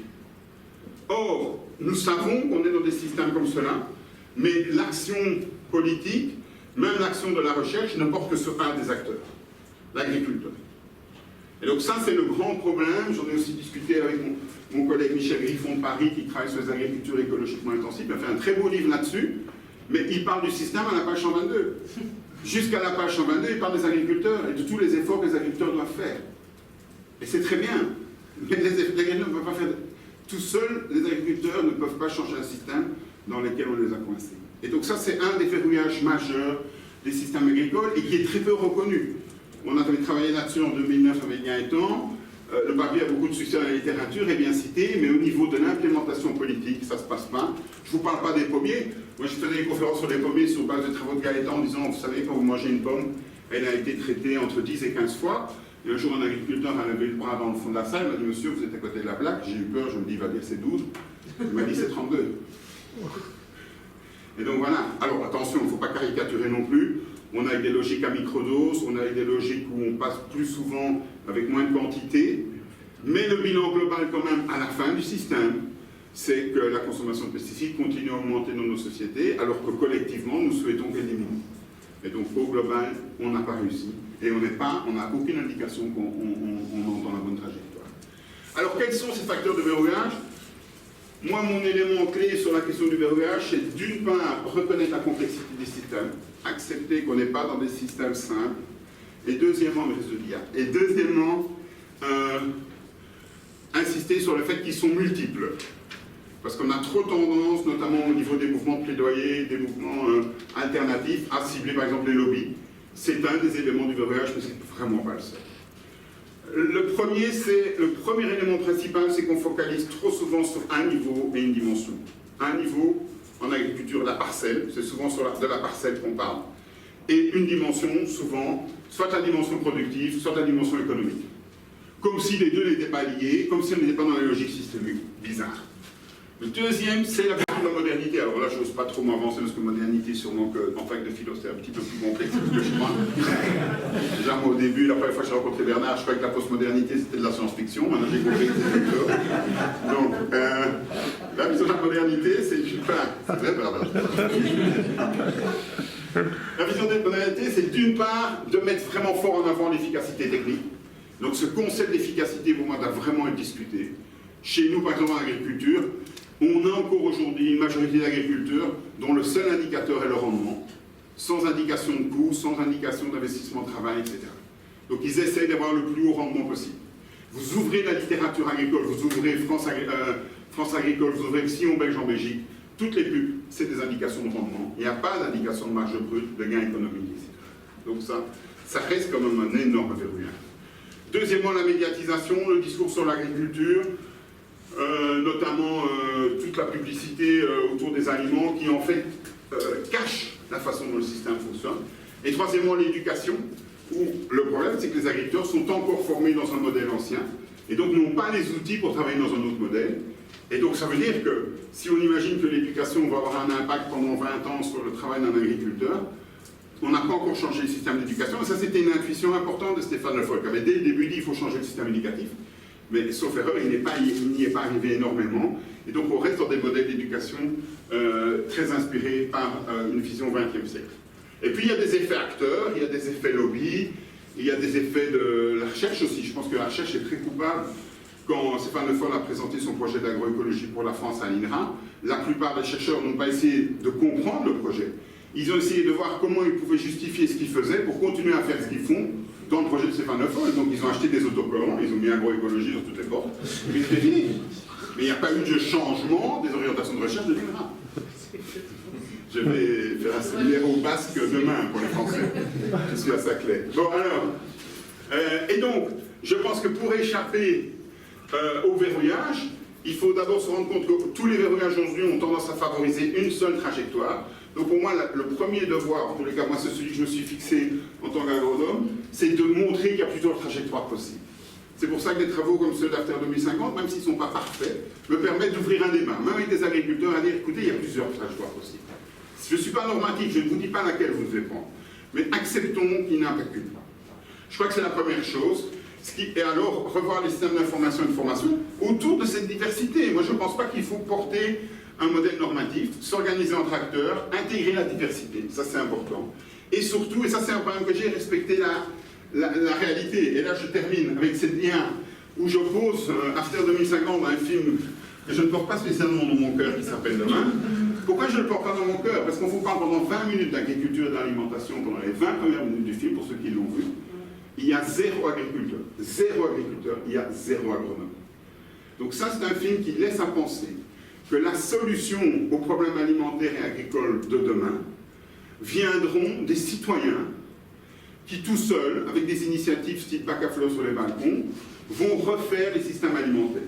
Or, nous savons qu'on est dans des systèmes comme cela, mais l'action politique, même l'action de la recherche, ne porte que sur un des acteurs, l'agriculteur. Et donc ça, c'est le grand problème. J'en ai aussi discuté avec mon collègue Michel Griffon de Paris, qui travaille sur les agricultures écologiquement intensives. Il a fait un très beau livre là-dessus, mais il parle du système à la page 122. Jusqu'à la page 122, il parle des agriculteurs et de tous les efforts que les agriculteurs doivent faire. Et c'est très bien. Mais les agriculteurs ne peuvent pas faire... Tout seuls, les agriculteurs ne peuvent pas changer un système dans lequel on les a coincés. Et donc ça, c'est un des verrouillages majeurs des systèmes agricoles et qui est très peu reconnu. On avait travaillé là-dessus en 2009 avec Gaëtan. Le papier a beaucoup de succès dans la littérature, est bien cité, mais au niveau de l'implémentation politique, ça ne se passe pas. Je ne vous parle pas des pommiers. Moi, je faisais des conférences sur les pommiers sur base de travaux de Gaëtan en disant, vous savez, quand vous mangez une pomme, elle a été traitée entre 10 et 15 fois. Et un jour, un agriculteur a levé le bras dans le fond de la salle, il m'a dit, monsieur, vous êtes à côté de la plaque. J'ai eu peur, je me dis, il va dire c'est 12. Il m'a dit, c'est 32. Et donc voilà. Alors attention, il ne faut pas caricaturer non plus. On a des logiques à microdose, on a des logiques où on passe plus souvent avec moins de quantité, mais le bilan global quand même à la fin du système, c'est que la consommation de pesticides continue à augmenter dans nos sociétés, alors que collectivement, nous souhaitons qu'elle diminue. Et donc au global, on n'a pas réussi, et on n'a aucune indication qu'on entre dans la bonne trajectoire. Alors quels sont ces facteurs de verrouillage? Moi, mon élément clé sur la question du verrouillage, c'est d'une part reconnaître la complexité des systèmes, accepter qu'on n'est pas dans des systèmes simples, et deuxièmement, mais je dis, et deuxièmement, insister sur le fait qu'ils sont multiples. Parce qu'on a trop tendance, notamment au niveau des mouvements de plaidoyer, des mouvements alternatifs, à cibler par exemple les lobbies. C'est un des éléments du verrouillage, mais c'est vraiment pas le seul. Le premier élément principal, c'est qu'on focalise trop souvent sur un niveau et une dimension. Un niveau, en agriculture, la parcelle, c'est souvent de la parcelle qu'on parle, et une dimension, souvent, soit la dimension productive, soit la dimension économique. Comme si les deux n'étaient pas liés, comme si on n'était pas dans la logique systémique. Bizarre. Le deuxième, c'est la question de la modernité. Alors là, je n'ose pas trop m'avancer parce que modernité, sûrement qu'en fac de philo, c'est un petit peu plus complexe que je crois. Déjà, moi, au début, la première fois que j'ai rencontré Bernard, je croyais que la postmodernité, c'était de la science-fiction. Maintenant, j'ai compris que c'était ça. Donc, la vision de la modernité, c'est vrai, Bernard. La vision de la modernité, c'est d'une part de mettre vraiment fort en avant l'efficacité technique. Donc, ce concept d'efficacité, pour moi, doit vraiment être discuté. Chez nous, par exemple, en agriculture, on a encore aujourd'hui une majorité d'agriculteurs dont le seul indicateur est le rendement, sans indication de coût, sans indication d'investissement de travail, etc. Donc ils essayent d'avoir le plus haut rendement possible. Vous ouvrez la littérature agricole, vous ouvrez France Agricole, vous ouvrez Sillon Belge en Belgique, toutes les pubs, c'est des indications de rendement. Il n'y a pas d'indication de marge brute, de gain économique ici. Donc ça reste quand même un énorme verrouillage. Deuxièmement, la médiatisation, le discours sur l'agriculture, notamment toute la publicité autour des aliments qui en fait cache la façon dont le système fonctionne. Et troisièmement, l'éducation, où le problème c'est que les agriculteurs sont encore formés dans un modèle ancien et donc n'ont pas les outils pour travailler dans un autre modèle. Et donc ça veut dire que si on imagine que l'éducation va avoir un impact pendant 20 ans sur le travail d'un agriculteur, on n'a pas encore changé le système d'éducation. Et ça, c'était une intuition importante de Stéphane Le Foll, qui avait dès le début dit qu'il faut changer le système éducatif. Mais sauf erreur, il n'y est pas arrivé énormément. Et donc on reste dans des modèles d'éducation très inspirés par une vision 20e siècle. Et puis il y a des effets acteurs, il y a des effets lobby, il y a des effets de la recherche aussi. Je pense que la recherche est très coupable. Quand Stéphane Le Foll a présenté son projet d'agroécologie pour la France à l'INRA, la plupart des chercheurs n'ont pas essayé de comprendre le projet. Ils ont essayé de voir comment ils pouvaient justifier ce qu'ils faisaient pour continuer à faire ce qu'ils font dans le projet de Stéphane Le Foll. Donc ils ont acheté des autocollants, ils ont mis agroécologie sur toutes les portes, et puis c'était fini. Mais il n'y a pas eu de changement des orientations de recherche de l'INRA. Je vais faire un séminaire au basque demain pour les Français. Je suis à Saclay. Bon alors, et donc, je pense que pour échapper au verrouillage, il faut d'abord se rendre compte que tous les verrouillages aujourd'hui ont tendance à favoriser une seule trajectoire. Donc pour moi, le premier devoir, en tous les cas, moi c'est celui que je me suis fixé en tant qu'agronome, c'est de montrer qu'il y a plusieurs trajectoires possibles. C'est pour ça que des travaux comme ceux d'After 2050, même s'ils ne sont pas parfaits, me permettent d'ouvrir un débat, même avec des agriculteurs, à dire, écoutez, il y a plusieurs trajectoires possibles. Je ne suis pas normatif, je ne vous dis pas laquelle vous devez prendre, mais acceptons qu'il n'y en a pas qu'une. Je crois que c'est la première chose. Et alors, revoir les systèmes d'information et de formation autour de cette diversité. Moi, je ne pense pas qu'il faut porter un modèle normatif, s'organiser entre acteurs, intégrer la diversité, ça c'est important. Et surtout, et ça c'est un problème que j'ai, respecter la réalité. Et là, je termine avec cette lien où j'oppose After 2050 à un film que je ne porte pas spécialement dans mon cœur, qui s'appelle Demain. Pourquoi je ne le porte pas dans mon cœur? Parce qu'on vous parle pendant 20 minutes d'agriculture et d'alimentation, pendant les 20 premières minutes du film, pour ceux qui l'ont vu. Il y a zéro agriculteur, il y a zéro agronome. Donc ça, c'est un film qui laisse à penser que la solution aux problèmes alimentaires et agricoles de demain viendront des citoyens qui, tout seuls, avec des initiatives style bac à fleurs sur les balcons, vont refaire les systèmes alimentaires.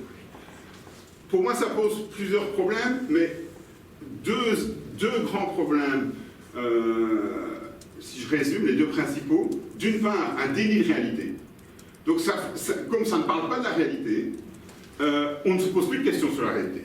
Pour moi, ça pose plusieurs problèmes, mais deux grands problèmes, si je résume, les deux principaux. D'une part, un déni de réalité. Donc, comme ça ne parle pas de la réalité, on ne se pose plus de questions sur la réalité.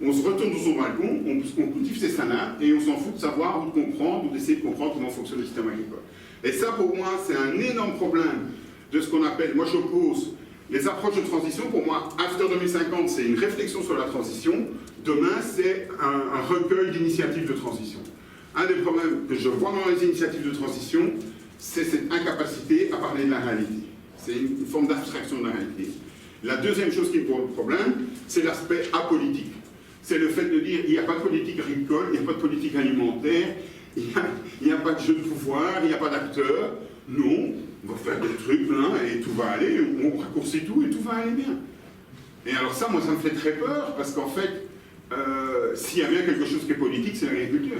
On se retourne sur son balcon, on cultive ses salades et on s'en fout de savoir ou de comprendre ou d'essayer de comprendre comment fonctionne le système agricole. Et ça, pour moi, c'est un énorme problème de ce qu'on appelle, moi j'oppose les approches de transition. Pour moi, After 2050, c'est une réflexion sur la transition. Demain, c'est un recueil d'initiatives de transition. Un des problèmes que je vois dans les initiatives de transition, c'est cette incapacité à parler de la réalité. C'est une forme d'abstraction de la réalité. La deuxième chose qui me pose problème, c'est l'aspect apolitique. C'est le fait de dire il n'y a pas de politique agricole, il n'y a pas de politique alimentaire, il n'y a pas de jeu de pouvoir, il n'y a pas d'acteurs. Non, on va faire des trucs là et tout va aller, on raccourcit tout et tout va aller bien. Et alors ça, moi, ça me fait très peur parce qu'en fait, s'il y a bien quelque chose qui est politique, c'est l'agriculture.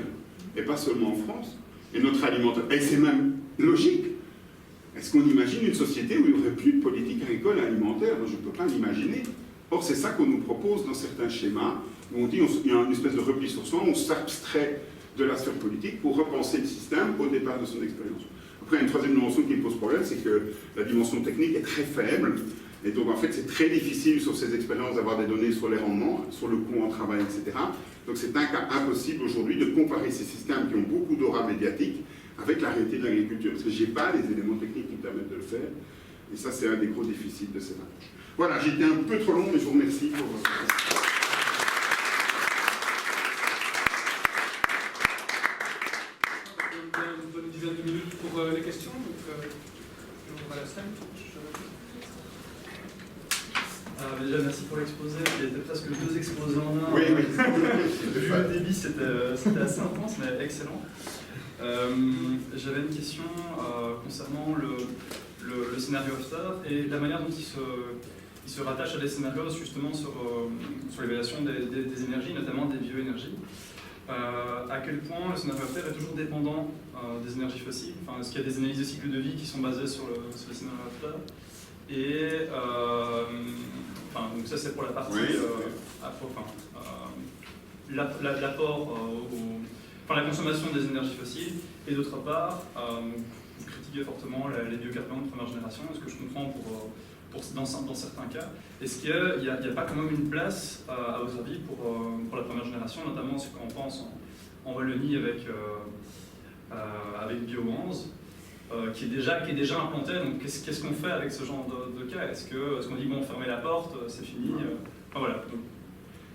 Et pas seulement en France. Et notre alimentation. Et c'est même logique. Est-ce qu'on imagine une société où il n'y aurait plus de politique agricole et alimentaire? Je ne peux pas l'imaginer. Or, c'est ça qu'on nous propose dans certains schémas, où on dit qu'il y a une espèce de repli sur soi, on s'abstrait de la sphère politique pour repenser le système au départ de son expérience. Après, une troisième dimension qui me pose problème, c'est que la dimension technique est très faible, et donc en fait c'est très difficile sur ces expériences d'avoir des données sur les rendements, sur le coût en travail, etc. Donc c'est un cas impossible aujourd'hui de comparer ces systèmes qui ont beaucoup d'aura médiatique avec la réalité de l'agriculture, parce que je n'ai pas les éléments techniques qui me permettent de le faire, et ça c'est un des gros déficits de cette approche. Voilà, j'étais un peu trop long, mais je vous remercie pour votre attention. Une bonne dizaine de minutes pour les questions, donc j'ouvre la salle. Déjà, merci pour l'exposé. Il y était presque deux exposés en un. Oui, oui. Vu le débit, c'était assez intense, mais excellent. J'avais une question concernant le scénario After et la manière dont il se rattache à des scénarios justement sur l'évaluation des énergies, notamment des bioénergies. À quel point le scénario after est toujours dépendant des énergies fossiles. Enfin, est-ce qu'il y a des analyses de cycle de vie qui sont basées sur le scénario after? Et donc ça c'est pour la partie l'apport la consommation des énergies fossiles. Et d'autre part, vous critiquez fortement les biocarburants de première génération, est-ce que je comprends dans certains cas. Est-ce qu'il n'y a pas quand même une place, à votre avis, pour la première génération, notamment quand on pense en Wallonie avec Bio11, qui est déjà implanté. Donc qu'est-ce qu'on fait avec ce genre de cas? Est-ce qu'on dit bon, fermez la porte, c'est fini? Enfin, voilà. Donc,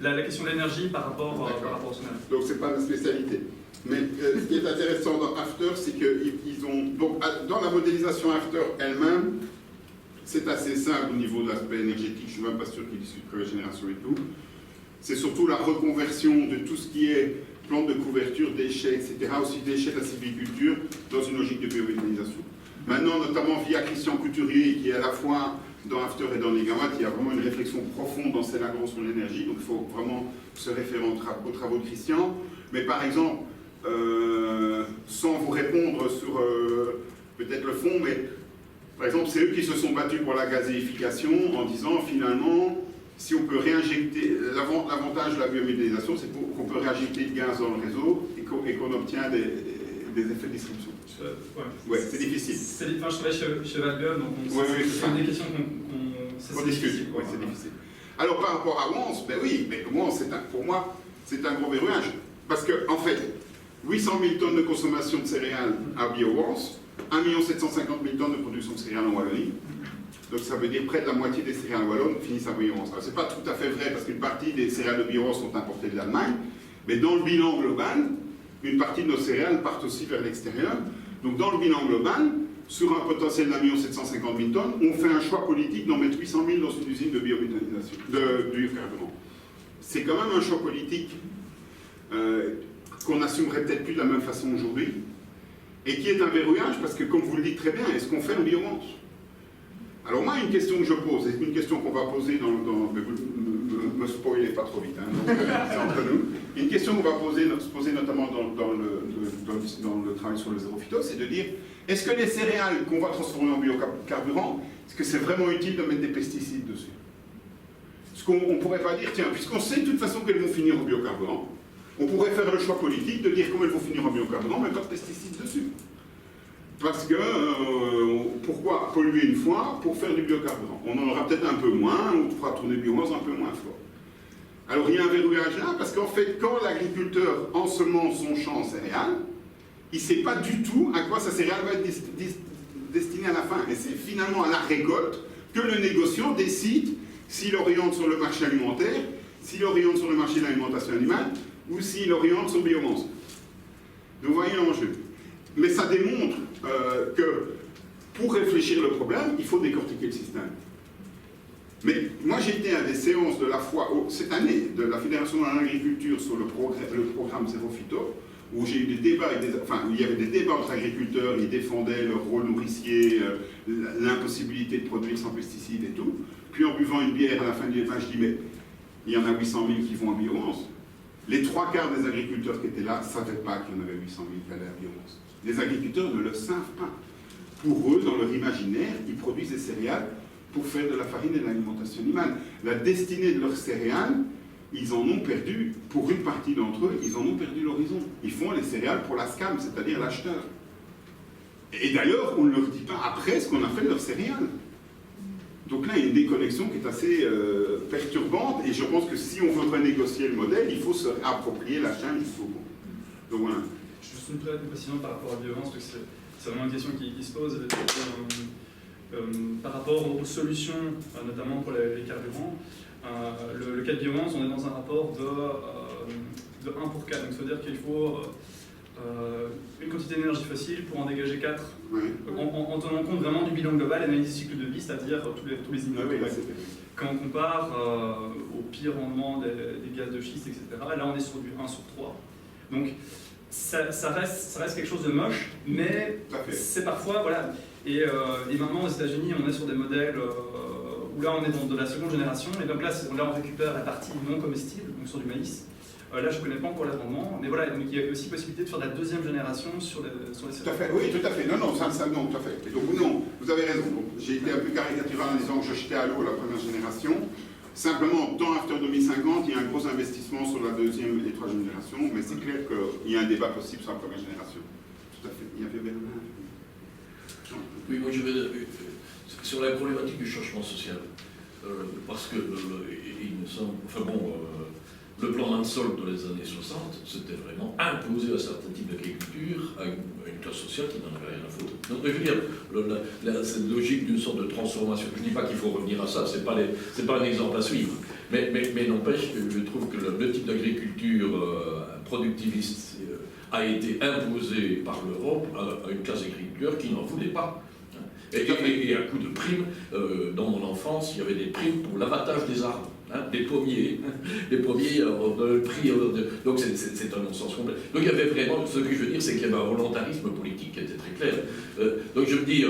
la question de l'énergie par rapport au scénario. Donc c'est pas ma spécialité. Mais ce qui est intéressant dans After, c'est qu'ils ont... Donc dans la modélisation After elle-même, c'est assez simple au niveau de l'aspect énergétique, je ne suis même pas sûr qu'ils discutent de régénération et tout. C'est surtout la reconversion de tout ce qui est plantes de couverture, déchets, etc., aussi déchets de la sylviculture, dans une logique de biométhanisation. Maintenant, notamment via Christian Couturier, qui est à la fois dans After et dans Négawatt, il y a vraiment une réflexion profonde dans ces lagrons sur l'énergie, donc il faut vraiment se référer aux travaux de Christian. Mais par exemple, sans vous répondre sur peut-être le fond, mais par exemple, c'est eux qui se sont battus pour la gazéification en disant finalement, si on peut réinjecter, l'avantage de la biométhanisation, c'est qu'on peut réinjecter le gaz dans le réseau et qu'on obtient des effets de distribution. Ouais, c'est difficile. Je travaille chez Valbiob, donc c'est des questions qu'on discute. Oui, c'est difficile. Alors par rapport à Wans, ben oui, mais Wans, pour moi, c'est un gros verrouillage. Parce que, en fait, 800 000 tonnes de consommation de céréales à BioWans, 1 750 000 tonnes de production de céréales en Wallonie. Donc ça veut dire près de la moitié des céréales wallonnes finissent à BioWans. Alors c'est pas tout à fait vrai parce qu'une partie des céréales de BioWans sont importées de l'Allemagne, mais dans le bilan global, une partie de nos céréales partent aussi vers l'extérieur. Donc dans le bilan global, sur un potentiel d'1 750 000 tonnes, on fait un choix politique d'en mettre 800 000 dans une usine de biométhanisation, de biocarburant. C'est quand même un choix politique qu'on n'assumerait peut-être plus de la même façon aujourd'hui, et qui est un verrouillage parce que, comme vous le dites très bien, est-ce qu'on fait en BioWans? Alors moi, une question que je pose, et une question qu'on va poser me spoilez pas trop vite, hein, donc c'est entre nous. Une question qu'on va se poser notamment dans le travail sur le zéro phyto, c'est de dire, est-ce que les céréales qu'on va transformer en biocarburant, est-ce que c'est vraiment utile de mettre des pesticides dessus? Est-ce qu'on ne pourrait pas dire, tiens, puisqu'on sait de toute façon qu'elles vont finir en biocarburant, on pourrait faire le choix politique de dire comment elles vont finir en biocarburant, mais pas de pesticides dessus. Parce que, pourquoi polluer une fois pour faire du biocarburant? On en aura peut-être un peu moins, on fera tourner le biomasse un peu moins fort. Alors il y a un verrouillage là, parce qu'en fait, quand l'agriculteur ensemence son champ en céréales, il ne sait pas du tout à quoi sa céréale va être destinée à la fin. Et c'est finalement à la récolte que le négociant décide s'il oriente sur le marché alimentaire, s'il oriente sur le marché de l'alimentation animale, ou s'il oriente sur biomasse. Donc vous voyez l'enjeu. Mais ça démontre que pour réfléchir le problème, il faut décortiquer le système. Mais moi j'ai été à des séances de la fois cette année de la Fédération de l'agriculture sur le programme Zéro Phyto, où j'ai eu des débats, il y avait des débats entre agriculteurs, ils défendaient leur rôle nourricier, l'impossibilité de produire sans pesticides et tout. Puis en buvant une bière à la fin du débat, je dis mais il y en a 800 000 qui vont en BioWans. Les 3 quarts des agriculteurs qui étaient là ne savaient pas qu'il y en avait 800 000 qui allaient à BioWans. Les agriculteurs ne le savent pas. Pour eux, dans leur imaginaire, ils produisent des céréales pour faire de la farine et de l'alimentation animale. La destinée de leurs céréales, ils en ont perdu, pour une partie d'entre eux, ils en ont perdu l'horizon. Ils font les céréales pour la SCAM, c'est-à-dire l'acheteur. Et d'ailleurs, on ne leur dit pas après ce qu'on a fait de leurs céréales. Donc là, il y a une déconnexion qui est assez perturbante, et je pense que si on veut renégocier le modèle, il faut se approprier la chaîne jusqu'au bout. Donc voilà. Juste une précision par rapport à BioWans, parce que c'est vraiment une question qui se pose par rapport aux solutions, notamment pour les carburants. Le cas de BioWans, on est dans un rapport de 1 pour 4, donc ça veut dire qu'il faut une quantité d'énergie fossile pour en dégager 4, oui. en tenant compte vraiment du bilan global, l'analyse du cycle de vie, c'est-à-dire tous les immeubles. Oui, quand on compare au pire rendement des gaz de schiste, etc., là on est sur du 1 sur 3. Donc ça reste quelque chose de moche, mais c'est parfois, voilà. Et maintenant aux États-Unis, on est sur des modèles où là on est dans de la seconde génération, et donc là on récupère la partie non comestible, donc sur du maïs. Là je ne connais pas encore l'amendement, mais voilà, donc il y a aussi possibilité de faire de la deuxième génération sur les Tout à céréales. fait, oui, tout à fait. Non, non, non, tout à fait. Et donc, non, vous avez raison. J'ai été un peu caricatural en disant que je jetais à l'eau la première génération. Simplement, dans After 2050, il y a un gros investissement sur la deuxième et troisième génération, mais c'est clair qu'il y a un débat possible sur la première génération. Tout à fait. Il y avait Bernard. Oui, moi je vais sur la problématique du changement social. Parce que il me semble, enfin bon, le plan Mansol dans les années 60, c'était vraiment imposer un certain type d'agriculture à une classe sociale qui n'en avait rien à foutre. Donc je veux dire, cette logique d'une sorte de transformation, je ne dis pas qu'il faut revenir à ça, c'est pas un exemple à suivre, mais n'empêche que je trouve que le type d'agriculture productiviste a été imposé par l'Europe à une classe d'agriculteurs qui n'en voulait pas. Et à coup de primes, dans mon enfance, il y avait des primes pour l'abattage des arbres, des pommiers, le prix. Donc c'est un non-sens complet. Donc il y avait vraiment, ce que je veux dire, c'est qu'il y avait un volontarisme politique qui était très clair. Donc je me dis,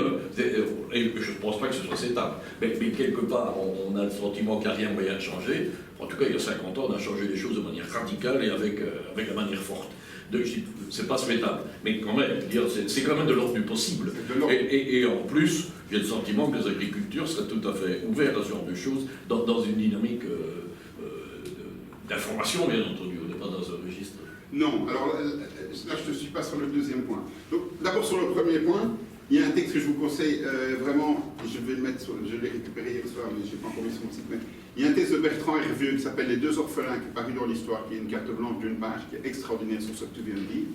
et je ne pense pas que ce soit cette étape, mais quelque part, on a le sentiment qu'il n'y a rien moyen de changer. En tout cas, il y a 50 ans, on a changé les choses de manière radicale et avec la manière forte. Donc je dis, c'est pas souhaitable, mais quand même, c'est quand même de l'ordre du possible. Et en plus, j'ai le sentiment que les agriculteurs seraient tout à fait ouverts à ce genre de choses dans une dynamique d'information, bien entendu, on n'est pas dans un registre. Non, alors là je ne suis pas sur le deuxième point. Donc d'abord sur le premier point, il y a un texte que je vous conseille vraiment, je vais le mettre, je l'ai récupéré hier soir, mais je n'ai pas encore mis sur mon site, mais il y a un texte de Bertrand Hervieux qui s'appelle Les deux orphelins, qui est paru dans l'histoire, qui est une carte blanche d'une page, qui est extraordinaire sur ce que tu viens de dire,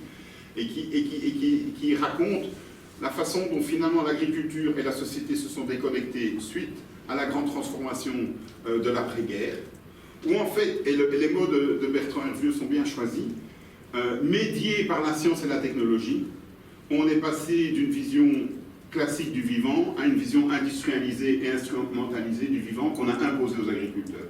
et qui raconte la façon dont finalement l'agriculture et la société se sont déconnectées suite à la grande transformation de l'après-guerre, où en fait, et les mots de Bertrand Hervieux sont bien choisis, médiés par la science et la technologie, on est passé d'une vision classique du vivant à une vision industrialisée et instrumentalisée du vivant qu'on a imposée aux agriculteurs,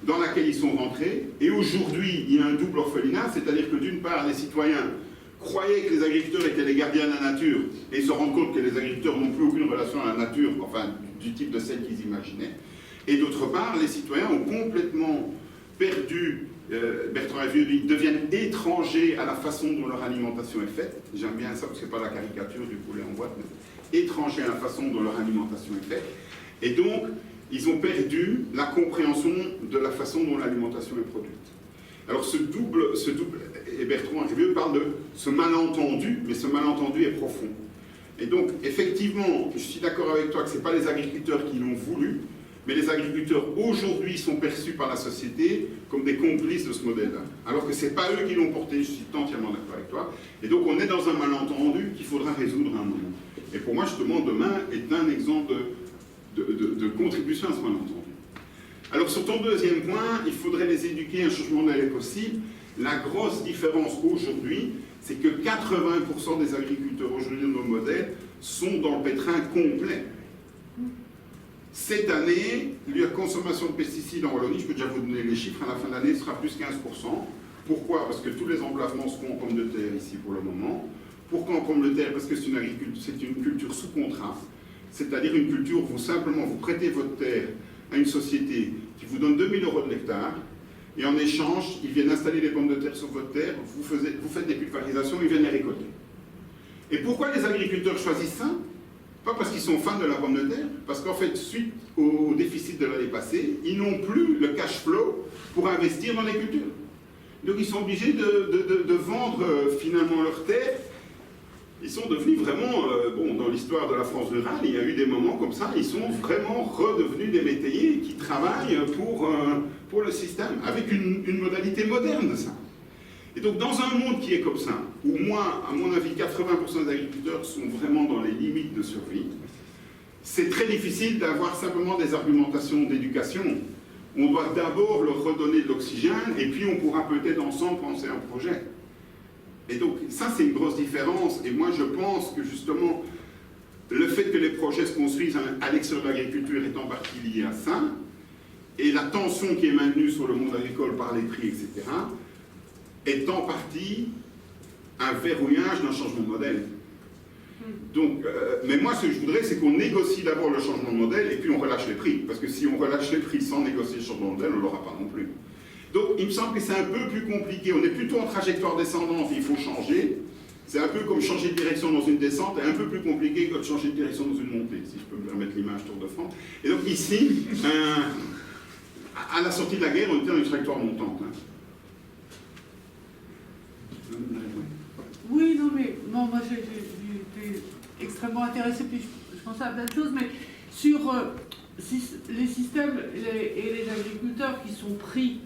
dans laquelle ils sont rentrés. Et aujourd'hui, il y a un double orphelinat, c'est-à-dire que d'une part, les citoyens croyaient que les agriculteurs étaient les gardiens de la nature et se rendent compte que les agriculteurs n'ont plus aucune relation à la nature, enfin, du type de celle qu'ils imaginaient. Et d'autre part, les citoyens ont complètement perdu, Bertrand Hervieux dit, deviennent étrangers à la façon dont leur alimentation est faite. J'aime bien ça parce que c'est pas la caricature du poulet en boîte, mais étrangers à la façon dont leur alimentation est faite. Et donc, ils ont perdu la compréhension de la façon dont l'alimentation est produite. Alors ce double, et Bertrand Hervieux parle de ce malentendu, mais ce malentendu est profond. Et donc, effectivement, je suis d'accord avec toi que ce n'est pas les agriculteurs qui l'ont voulu, mais les agriculteurs aujourd'hui sont perçus par la société comme des complices de ce modèle-là. Alors que ce n'est pas eux qui l'ont porté, je suis entièrement d'accord avec toi. Et donc on est dans un malentendu qu'il faudra résoudre à un moment. Et pour moi, justement, demain est un exemple de contribution à ce malentendu. Alors sur ton deuxième point, il faudrait les éduquer, un changement modèle est possible. La grosse différence aujourd'hui, c'est que 80% des agriculteurs aujourd'hui de nos modèles sont dans le pétrin complet. Cette année, la consommation de pesticides en Wallonie, je peux déjà vous donner les chiffres, à la fin de l'année, sera plus 15%. Pourquoi? Parce que tous les emplacements seront en pommes de terre ici pour le moment. Pourquoi en pommes de terre? Parce que c'est une culture sous contrat, c'est-à-dire une culture où vous prêtez votre terre à une société qui vous donne 2000 € de l'hectare, et en échange, ils viennent installer des pommes de terre sur votre terre, vous faites des pulvérisations, ils viennent les récolter. Et pourquoi les agriculteurs choisissent ça? Pas parce qu'ils sont fans de la pomme de terre, parce qu'en fait, suite au déficit de l'année passée, ils n'ont plus le cash flow pour investir dans les cultures. Donc ils sont obligés de vendre finalement leurs terres. Ils sont devenus vraiment, dans l'histoire de la France rurale, il y a eu des moments comme ça, ils sont vraiment redevenus des métayers qui travaillent pour le système, avec une modalité moderne de ça. Et donc dans un monde qui est comme ça, où moi, à mon avis, 80% des agriculteurs sont vraiment dans les limites de survie, c'est très difficile d'avoir simplement des argumentations d'éducation. On doit d'abord leur redonner de l'oxygène, et puis on pourra peut-être ensemble penser à un projet. Et donc ça c'est une grosse différence, et moi je pense que justement, le fait que les projets se construisent à l'extérieur de l'agriculture est en partie lié à ça, et la tension qui est maintenue sur le monde agricole par les prix, etc., est en partie un verrouillage d'un changement de modèle. Donc, mais moi, ce que je voudrais, c'est qu'on négocie d'abord le changement de modèle et puis on relâche les prix. Parce que si on relâche les prix sans négocier le changement de modèle, on ne l'aura pas non plus. Donc, il me semble que c'est un peu plus compliqué. On est plutôt en trajectoire descendante, il faut changer. C'est un peu comme changer de direction dans une descente, et un peu plus compliqué que de changer de direction dans une montée, si je peux me permettre l'image Tour de France. Et donc ici, à la sortie de la guerre, on était dans une trajectoire montante. Oui, non, mais non, moi j'ai été extrêmement intéressée, puis je pensais à plein de choses, mais sur les systèmes et les agriculteurs qui sont pris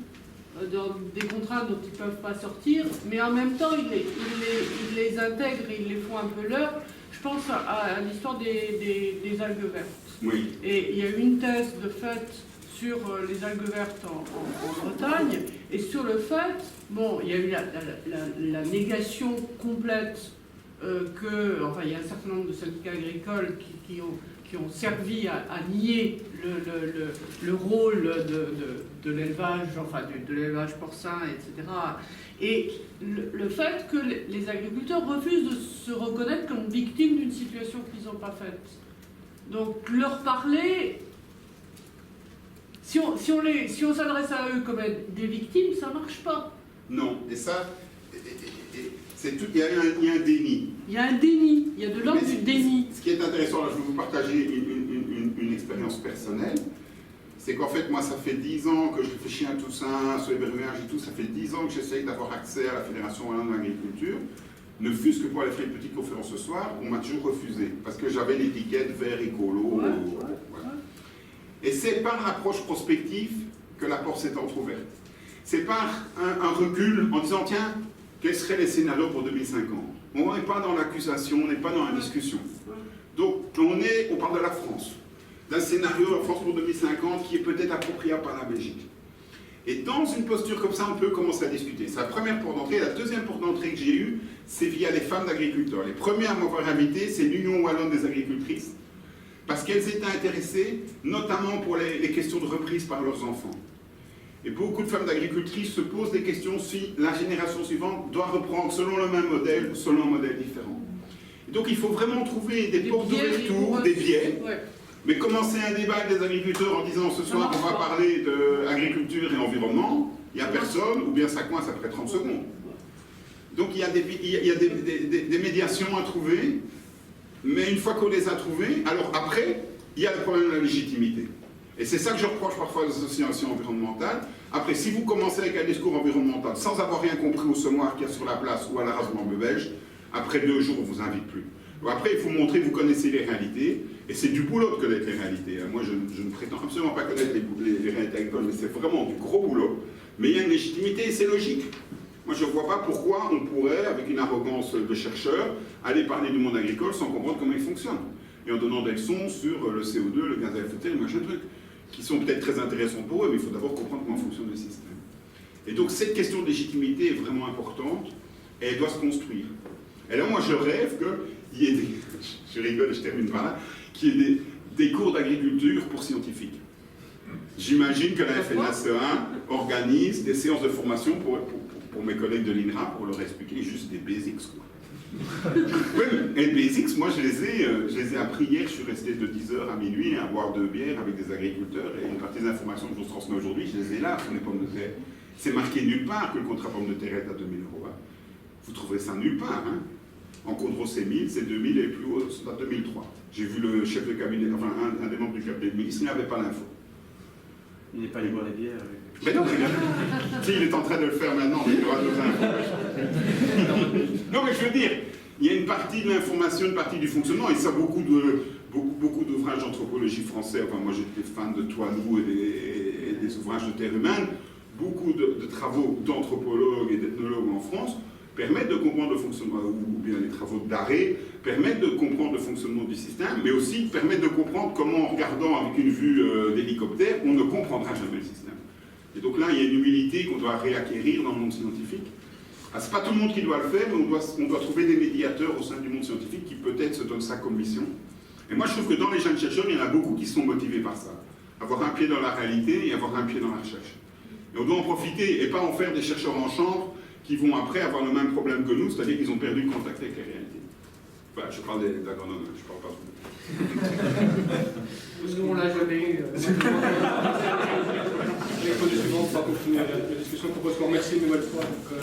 dans des contraintes dont ils ne peuvent pas sortir, mais en même temps ils les intègrent et ils les font un peu leurs. Je pense à l'histoire des algues vertes. Oui. Et il y a eu une thèse de fait sur les algues vertes en Bretagne, et sur le fait, bon, il y a eu la négation complète enfin, il y a un certain nombre de syndicats agricoles qui ont servi à nier le rôle de l'élevage, enfin de l'élevage porcin, etc. Et le fait que les agriculteurs refusent de se reconnaître comme victimes d'une situation qu'ils n'ont pas faite. Donc leur parler, si on s'adresse à eux comme des victimes, ça ne marche pas. Non, et ça, c'est tout, il y a un déni. Il y a un déni, il y a de l'ordre du déni. Ce qui est intéressant, là, je vais vous partager une expérience personnelle, c'est qu'en fait, moi, ça fait 10 ans que je réfléchis à tout ça, sur les berruages et tout, ça fait 10 ans que j'essaye d'avoir accès à la Fédération Wallonne de l'Agriculture, ne fût-ce que pour aller faire une petite conférence ce soir, on m'a toujours refusé, parce que j'avais l'étiquette vert écolo. Ouais, voilà. Et c'est par l'approche prospective que la porte s'est entrouverte. C'est par un recul en disant, tiens, quels seraient les scénarios pour 2050 ? On n'est pas dans l'accusation, on n'est pas dans la discussion. Donc, on parle de la France, d'un scénario de la France pour 2050 qui est peut-être appropriable par la Belgique. Et dans une posture comme ça, on peut commencer à discuter. C'est la première porte d'entrée. La deuxième porte d'entrée que j'ai eue, c'est via les femmes d'agriculteurs. Les premières à m'avoir invité, c'est l'Union Wallonne des agricultrices, parce qu'elles étaient intéressées, notamment pour les questions de reprise par leurs enfants. Et beaucoup de femmes d'agricultrices se posent des questions si la génération suivante doit reprendre selon le même modèle ou selon un modèle différent. Et donc il faut vraiment trouver des portes d'ouverture, des biais, ouais. Mais commencer un débat avec des agriculteurs en disant ce soir on va parler d'agriculture et environnement, il n'y a personne, ou bien ça coince après 30 secondes. Donc il y a des médiations à trouver, mais une fois qu'on les a trouvées, alors après, il y a le problème de la légitimité. Et c'est ça que je reproche parfois aux associations environnementales. Après, si vous commencez avec un discours environnemental sans avoir rien compris au semoir qu'il y a sur la place ou à l'arrasement belge, après 2 jours, on ne vous invite plus. Après, il faut montrer que vous connaissez les réalités, et c'est du boulot de connaître les réalités. Moi, je ne prétends absolument pas connaître les réalités agricoles, mais c'est vraiment du gros boulot. Mais il y a une légitimité et c'est logique. Moi, je ne vois pas pourquoi on pourrait, avec une arrogance de chercheur, aller parler du monde agricole sans comprendre comment il fonctionne. Et en donnant des leçons sur le CO2, le gaz à effet de serre, machin truc, qui sont peut-être très intéressants pour eux, mais il faut d'abord comprendre comment fonctionne le système. Et donc, cette question de légitimité est vraiment importante, et elle doit se construire. Et là, moi, je rêve qu'il y ait des... Je rigole, je termine par là, qu'il y ait des cours d'agriculture pour scientifiques. J'imagine que la FNACE1 organise des séances de formation pour mes collègues de l'INRA pour leur expliquer juste des basics, quoi. Oui, et les basics, moi je les ai appris hier, je suis resté de 10h à minuit à boire 2 bières avec des agriculteurs, et une partie des informations que je vous transmets aujourd'hui, je les ai là sur les pommes de terre. C'est marqué nulle part que le contrat pomme de terre est à 2 000 €. Hein. Vous trouverez ça nulle part. Hein. En contrôle c'est 1000, c'est 2000 et plus haut c'est à 2003. J'ai vu le chef de cabinet, enfin un des membres du cabinet de ministre, il n'avait pas l'info. Il n'est pas allé boire des bières avec... Mais non, il est en train de le faire maintenant, mais il aura d'autres infos. Non, mais je veux dire, il y a une partie de l'information, une partie du fonctionnement, et ça, beaucoup d'ouvrages d'anthropologie français, enfin moi j'étais fan de Toinou et des ouvrages de terre humaine, beaucoup de travaux d'anthropologues et d'ethnologues en France permettent de comprendre le fonctionnement, ou bien les travaux d'arrêt, permettent de comprendre le fonctionnement du système, mais aussi permettent de comprendre comment, en regardant avec une vue d'hélicoptère, on ne comprendra jamais le système. Et donc là, il y a une humilité qu'on doit réacquérir dans le monde scientifique. Ah, c'est pas tout le monde qui doit le faire, mais on doit trouver des médiateurs au sein du monde scientifique qui peut-être se donnent ça comme mission. Et moi, je trouve que dans les jeunes chercheurs, il y en a beaucoup qui sont motivés par ça. Avoir un pied dans la réalité et avoir un pied dans la recherche. Et on doit en profiter et pas en faire des chercheurs en chambre qui vont après avoir le même problème que nous, c'est-à-dire qu'ils ont perdu le contact avec les réalités. Enfin, je parle d'agronomes, je parle pas de Parce qu'on l'a jamais eu. Les produits suivants, on va continuer la discussion. Je propose qu'on remercie une nouvelle fois. Donc,